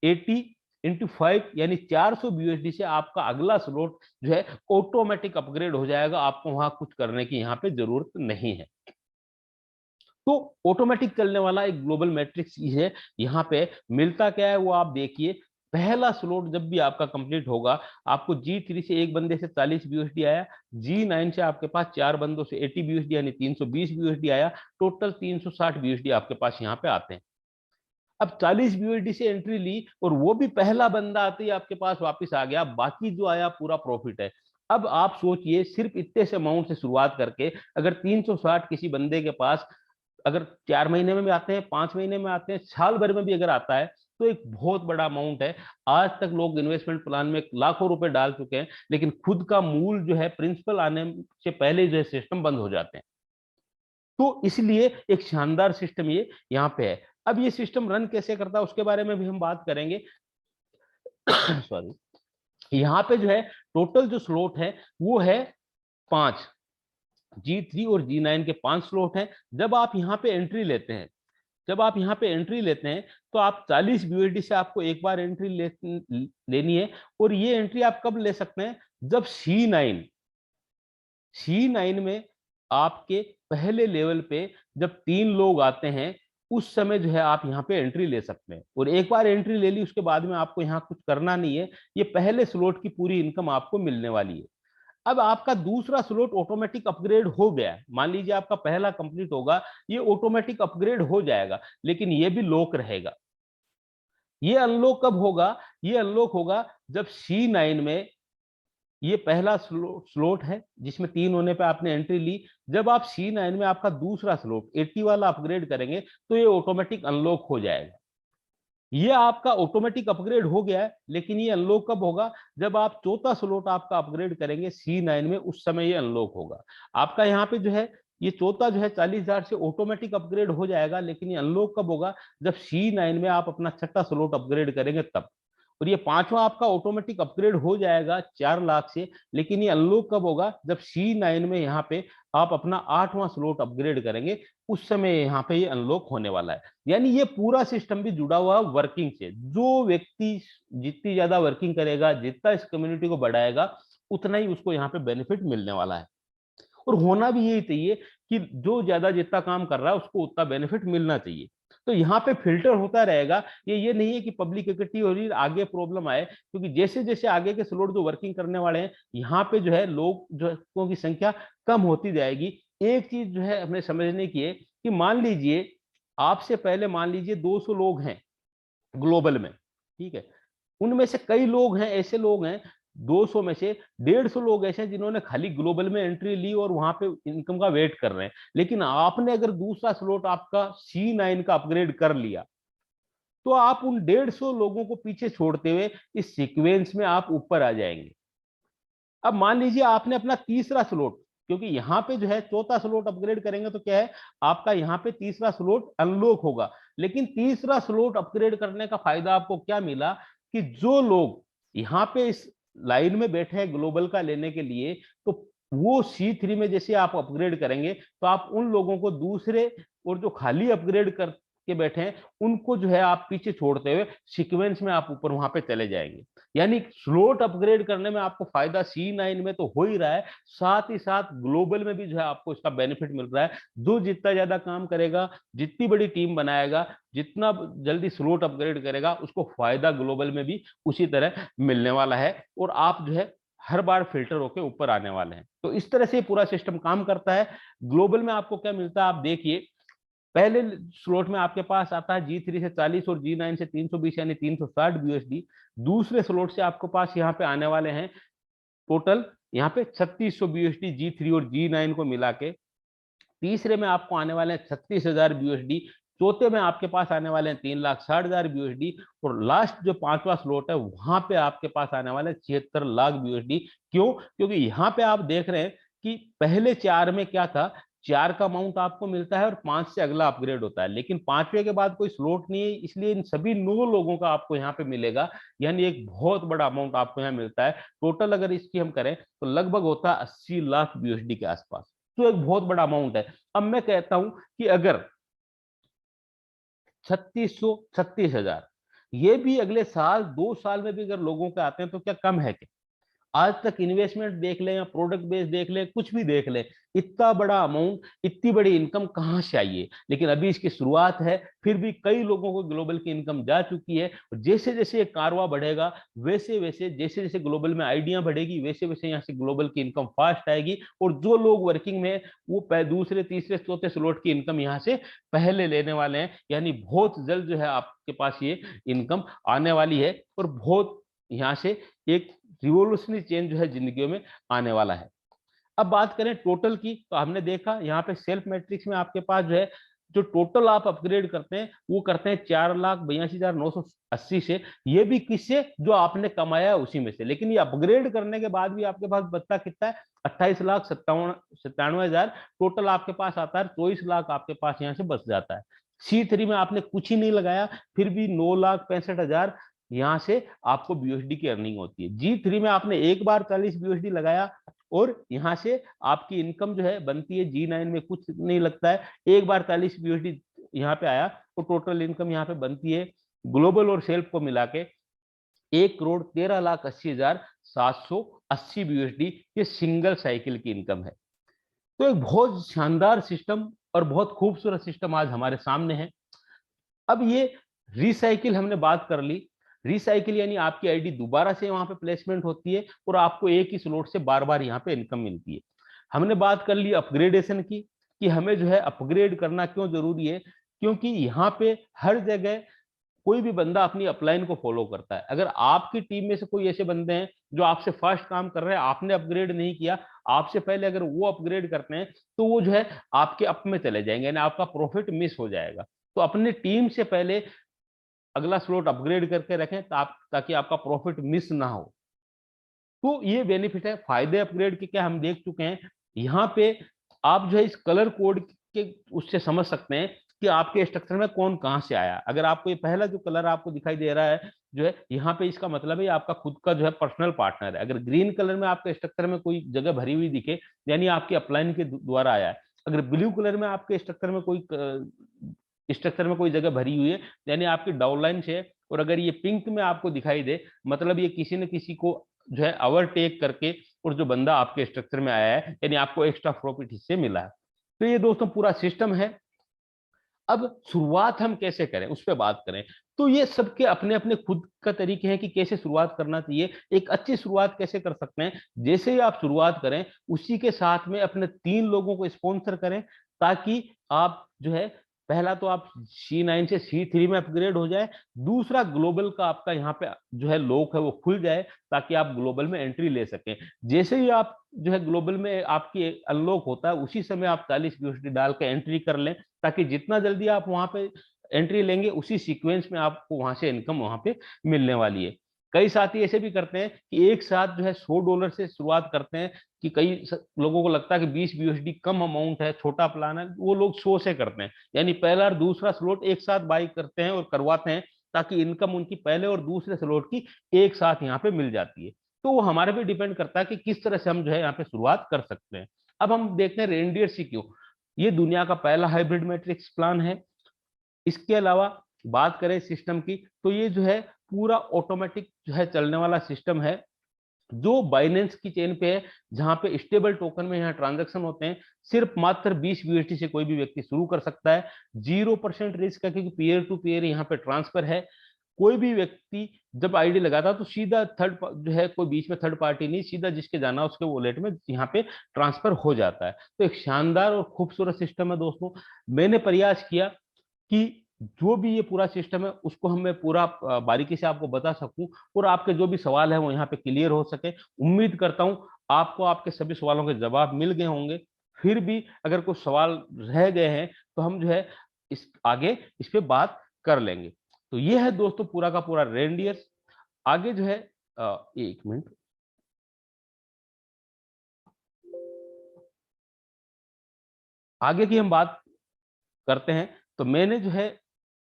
80 × 5 यानी 400 BUSD से आपका अगला स्लॉट जो है ऑटोमेटिक अपग्रेड हो जाएगा। आपको वहां कुछ करने की यहाँ पे जरूरत नहीं है। तो ऑटोमेटिक चलने वाला एक ग्लोबल मैट्रिक्स है। यहाँ पे मिलता क्या है वो आप देखिए। पहला स्लॉट जब भी आपका कंप्लीट होगा, आपको G3 से एक बंदे से 40 BUSD आया, G9 से आपके पास 4 बंदों से 80 BUSD यानी 320 BUSD आया, टोटल 360 BUSD आपके पास यहाँ पे आते हैं। अब 40 BUSD से एंट्री ली और वो भी पहला बंदा आते ही आपके पास वापस आ गया, बाकी जो आया पूरा प्रॉफिट है। अब आप सोचिए, सिर्फ इतने से अमाउंट से शुरुआत करके अगर 360 किसी बंदे के पास अगर 4 महीने में भी आते हैं, 5 महीने में आते हैं, साल भर में भी अगर आता है, तो एक बहुत बड़ा अमाउंट है। आज तक लोग इन्वेस्टमेंट प्लान में लाखों रुपए डाल चुके हैं, लेकिन खुद का मूल जो है प्रिंसिपल आने से पहले जो है सिस्टम बंद हो जाते हैं। तो इसलिए एक शानदार सिस्टम ये यहाँ पे है। अब ये सिस्टम रन कैसे करता है उसके बारे में भी हम बात करेंगे। सॉरी, यहाँ पे जो है टोटल जो स्लॉट है वो है 5। G3 और G9 के 5 स्लॉट हैं। जब आप यहाँ पे एंट्री लेते हैं, जब आप यहाँ पे एंट्री लेते हैं तो आप 40 BUSD से आपको एक बार एंट्री लेनी है। और ये एंट्री आप कब ले सकते हैं? जब C9 में आपके पहले लेवल पे जब 3 लोग आते हैं, उस समय जो है आप यहाँ पे एंट्री ले सकते हैं। और एक बार एंट्री ले ली उसके बाद में आपको यहाँ कुछ करना नहीं है, ये पहले स्लॉट की पूरी इनकम आपको मिलने वाली है। अब आपका दूसरा स्लॉट ऑटोमेटिक अपग्रेड हो गया है। मान लीजिए आपका पहला कंप्लीट होगा, ये ऑटोमेटिक अपग्रेड हो जाएगा, लेकिन ये भी लॉक रहेगा। ये अनलॉक कब होगा? ये अनलॉक होगा जब C9 में ये पहला स्लॉट है जिसमें 3 होने पे आपने एंट्री ली। जब आप C9 में आपका दूसरा स्लॉट 80 वाला अपग्रेड करेंगे तो ये ऑटोमेटिक अनलॉक हो जाएगा। ये आपका ऑटोमेटिक अपग्रेड हो गया है, लेकिन ये अनलॉक कब होगा? जब आप चौथा स्लॉट आपका अपग्रेड करेंगे C9 में, उस समय ये अनलॉक होगा। आपका यहाँ पे जो है ये चौथा जो है 40,000 से ऑटोमेटिक अपग्रेड हो जाएगा, लेकिन ये अनलॉक कब होगा? जब C9 में आप अपना छठा स्लॉट अपग्रेड करेंगे तब। और ये पांचवा आपका ऑटोमेटिक अपग्रेड हो जाएगा 4 लाख से, लेकिन ये अनलॉक कब होगा? जब C9 में यहाँ पे आप अपना 8वां स्लॉट अपग्रेड करेंगे, उस समय यहाँ पे ये अनलॉक होने वाला है। यानी ये पूरा सिस्टम भी जुड़ा हुआ वर्किंग से। जो व्यक्ति जितनी ज्यादा वर्किंग करेगा, जितना इस कम्युनिटी को बढ़ाएगा, उतना ही उसको यहाँ पे बेनिफिट मिलने वाला है। और होना भी यही चाहिए कि जो ज्यादा जितना काम कर रहा है उसको उतना बेनिफिट मिलना चाहिए। तो यहाँ पे फिल्टर होता रहेगा। ये नहीं है कि पब्लिक इकट्ठी हो रही है आगे प्रॉब्लम आए, क्योंकि जैसे जैसे आगे के स्लॉट जो वर्किंग करने वाले हैं, यहाँ पे जो है लोगों की संख्या कम होती जाएगी। एक चीज जो है हमें समझने की है कि मान लीजिए आपसे पहले मान लीजिए 200 लोग हैं ग्लोबल में, ठीक है, उनमें से कई लोग हैं, ऐसे लोग हैं 200 में से 150 लोग ऐसे हैं जिन्होंने खाली ग्लोबल में एंट्री ली और वहां पे इनकम का वेट कर रहे हैं। लेकिन आपने अगर दूसरा स्लॉट आपका C9 का अपग्रेड कर लिया, तो आप उन 150 लोगों को पीछे छोड़ते हुए इस सीक्वेंस में आप ऊपर आ जाएंगे। अब मान लीजिए आपने अपना तीसरा स्लॉट, क्योंकि यहाँ पे जो है चौथा स्लॉट अपग्रेड करेंगे तो क्या है, आपका यहाँ पे तीसरा स्लॉट अनलॉक होगा। लेकिन तीसरा स्लॉट अपग्रेड करने का फायदा आपको क्या मिला कि जो लोग यहाँ पे इस लाइन में बैठे हैं ग्लोबल का लेने के लिए, तो वो C3 में जैसे आप अपग्रेड करेंगे तो आप उन लोगों को दूसरे और जो खाली अपग्रेड कर के बैठे हैं उनको जो है आप पीछे छोड़ते हुए सीक्वेंस में आप ऊपर वहां पे चले जाएंगे। यानी स्लॉट अपग्रेड करने में आपको फायदा C9 में तो हो ही रहा है, साथ ही साथ ग्लोबल में भी जो है आपको इसका बेनिफिट मिल रहा है। जो जितना ज्यादा काम करेगा, जितनी बड़ी टीम बनाएगा, जितना जल्दी स्लॉट अपग्रेड करेगा, उसको फायदा ग्लोबल में भी उसी तरह मिलने वाला है और आप जो है हर बार फिल्टर होकर ऊपर आने वाले हैं। तो इस तरह से पूरा सिस्टम काम करता है। ग्लोबल में आपको क्या मिलता है आप देखिए, पहले स्लॉट में आपके पास आता है G3 से 40 और G9 से 320 यानी 360 BUSD। दूसरे स्लॉट से आपके पास यहाँ पे आने वाले हैं टोटल यहाँ पे 3600 BUSD G3 और G9 को मिला के। तीसरे में आपको आने वाले हैं 36,000 BUSD। चौथे में आपके पास आने वाले हैं 3,60,000 BUSD। और लास्ट जो पांचवा स्लॉट है वहां पे आपके पास आने वाले 76 लाख BUSD। क्यों? क्योंकि यहाँ पे आप देख रहे हैं कि पहले चार में क्या था, चार का अमाउंट आपको मिलता है और पांच से अगला अपग्रेड होता है, लेकिन पांचवे के बाद कोई स्लॉट नहीं है, इसलिए इन सभी 9 लोगों का आपको यहाँ पे मिलेगा। यानी एक बहुत बड़ा अमाउंट आपको यहाँ मिलता है। टोटल अगर इसकी हम करें तो लगभग होता है 80 लाख BUSD के आसपास। तो एक बहुत बड़ा अमाउंट है। अब मैं कहता हूं कि अगर 3600 36,000 ये भी अगले साल 2 साल में भी अगर लोगों के आते हैं तो क्या कम है क्या? आज तक इन्वेस्टमेंट देख लें या प्रोडक्ट बेस देख लें, कुछ भी देख लें, इतना बड़ा अमाउंट, इतनी बड़ी इनकम कहां से आई है? लेकिन अभी इसकी शुरुआत है, फिर भी कई लोगों को ग्लोबल की इनकम जा चुकी है। और जैसे जैसे ये कारवा बढ़ेगा, वैसे वैसे जैसे जैसे ग्लोबल में आइडिया बढ़ेगी, वैसे वैसे यहाँ से ग्लोबल की इनकम फास्ट आएगी। और जो लोग वर्किंग में वो दूसरे तीसरे चौथे स्लॉट की इनकम यहाँ से पहले लेने वाले हैं। यानी बहुत जल्द जो है आपके पास ये इनकम आने वाली है और बहुत यहाँ से एक रिवोल्यूशनरी चेंज जो है जिंदगी में आने वाला है। अब बात करें टोटल की, तो हमने देखा यहाँ पे सेल्फ मैट्रिक्स में आपके पास जो है जो टोटल आप अपग्रेड करते हैं वो करते हैं 4,82,980 से। ये भी किससे? जो आपने कमाया है उसी में से। लेकिन ये अपग्रेड करने के बाद भी आपके पास बचता कितना है? 28,97,97,000 टोटल आपके पास आता है। 24 लाख आपके पास यहाँ से बच जाता है। C3 में आपने कुछ ही नहीं लगाया, फिर भी 9,65,000 यहाँ से आपको BUSD की अर्निंग होती है। G3 में आपने एक बार 40 BUSD लगाया और यहाँ से आपकी इनकम जो है बनती है। G9 में कुछ नहीं लगता है, एक बार 40 BUSD यहाँ पे आया और टोटल इनकम यहाँ पे बनती है ग्लोबल और सेल्फ को मिला के 1,13,80,780 BUSD। ये सिंगल साइकिल की इनकम है। तो एक बहुत शानदार सिस्टम और बहुत खूबसूरत सिस्टम आज हमारे सामने है। अब ये रिसाइकिल हमने बात कर ली। रिसाइकिल यानी आपकी आईडी दोबारा से वहां पे प्लेसमेंट होती है और आपको एक ही स्लॉट से बार बार यहाँ पे इनकम मिलती है। हमने बात कर ली अपग्रेडेशन की, कि हमें जो है अपग्रेड करना क्यों जरूरी है। क्योंकि यहाँ पे हर जगह कोई भी बंदा अपनी अपलाइन को फॉलो करता है। अगर आपकी टीम में से कोई ऐसे बंदे हैं जो आपसे फर्स्ट काम कर रहे हैं, आपने अपग्रेड नहीं किया, आपसे पहले अगर वो अपग्रेड करते हैं तो वो जो है आपके अप में चले जाएंगे, यानी आपका प्रॉफिट मिस हो जाएगा। तो अपनी टीम से पहले अगला स्लॉट अपग्रेड करके रखें ताकि आपका प्रॉफिट मिस ना हो। तो ये बेनिफिट है। फायदे अपग्रेड के क्या हम देख चुके हैं। यहाँ पे आप जो है इस कलर कोड के उससे समझ सकते हैं कि आपके स्ट्रक्चर में कौन कहां से आया। अगर आपको ये पहला जो कलर आपको दिखाई दे रहा है जो है, यहाँ पे इसका मतलब है आपका खुद का जो है पर्सनल पार्टनर है। अगर ग्रीन कलर में आपके स्ट्रक्चर में कोई जगह भरी हुई दिखे, यानी आपके अपलाइन के द्वारा आया है। अगर ब्लू कलर में आपके स्ट्रक्चर में कोई जगह भरी हुई है, यानी आपकी डाउनलाइन से। और अगर ये पिंक में आपको दिखाई दे, मतलब ये किसी न किसी को जो है ओवरटेक करके और जो बंदा आपके स्ट्रक्चर में आया है, यानी आपको एक्स्ट्रा प्रॉफिट हिस्से मिला है। तो ये दोस्तों पूरा सिस्टम है। अब शुरुआत हम कैसे करें उस पर बात करें। तो ये सबके अपने अपने खुद का तरीके हैं कि कैसे शुरुआत करना चाहिए, एक अच्छी शुरुआत कैसे कर सकते हैं। जैसे ही आप शुरुआत करें उसी के साथ में अपने 3 लोगों को स्पॉन्सर करें, ताकि आप जो है, पहला तो आप C9 से C3 में अपग्रेड हो जाए, दूसरा ग्लोबल का आपका यहाँ पे जो है लॉक है वो खुल जाए, ताकि आप ग्लोबल में एंट्री ले सकें। जैसे ही आप जो है ग्लोबल में आपकी अनलॉक होता है, उसी समय आप 40 USD डाल के एंट्री कर लें, ताकि जितना जल्दी आप वहां पे एंट्री लेंगे उसी सीक्वेंस में आपको वहां से इनकम वहां पे मिलने वाली है। कई साथी ऐसे भी करते हैं कि एक साथ जो है $100 से शुरुआत करते हैं, कि लोगों को लगता है कि 20 USD कम अमाउंट है, छोटा प्लान है, वो लोग 100 से करते हैं, यानी पहला और दूसरा स्लॉट एक साथ बाई करते हैं और करवाते हैं, ताकि इनकम उनकी पहले और दूसरे स्लॉट की एक साथ यहाँ पे मिल जाती है। तो वो हमारे पे डिपेंड करता है कि किस तरह से हम जो है यहाँ पे शुरुआत कर सकते हैं। अब हम देखते हैं रेनडियर सीक्यू, ये दुनिया का पहला हाइब्रिड मैट्रिक्स प्लान है। इसके अलावा बात करें सिस्टम की, तो ये जो है पूरा ऑटोमेटिक जो है चलने वाला सिस्टम है, जो बाइनेंस की चेन पे है, जहां पे स्टेबल टोकन में यहाँ ट्रांजैक्शन होते हैं। सिर्फ मात्र 20 USD से कोई भी व्यक्ति शुरू कर सकता है। 0% रिस्क है, क्योंकि पीयर टू पीयर यहाँ पे ट्रांसफर है। कोई भी व्यक्ति जब आईडी लगाता है तो सीधा जो है, कोई बीच में थर्ड पार्टी नहीं, सीधा जिसके जाना उसके वॉलेट में यहाँ पे ट्रांसफर हो जाता है। तो एक शानदार और खूबसूरत सिस्टम है दोस्तों। मैंने प्रयास किया कि जो भी ये पूरा सिस्टम है उसको हम मैं पूरा बारीकी से आपको बता सकूं, और आपके जो भी सवाल है वो यहाँ पे क्लियर हो सके। उम्मीद करता हूं आपको आपके सभी सवालों के जवाब मिल गए होंगे। फिर भी अगर कोई सवाल रह गए हैं तो हम जो है इस पे बात कर लेंगे। तो ये है दोस्तों पूरा का पूरा रेनडियर्स। आगे जो है, एक मिनट, आगे की हम बात करते हैं। तो मैंने जो है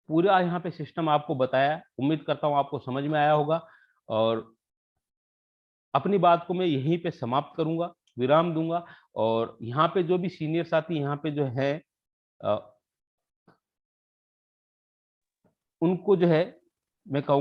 पूरा यहाँ पे सिस्टम आपको बताया, उम्मीद करता हूँ आपको समझ में आया होगा। और अपनी बात को मैं यहीं पे समाप्त करूंगा, विराम दूंगा। और यहाँ पे जो भी सीनियर साथी यहाँ पे जो है, अ, उनको जो है मैं कहूँगा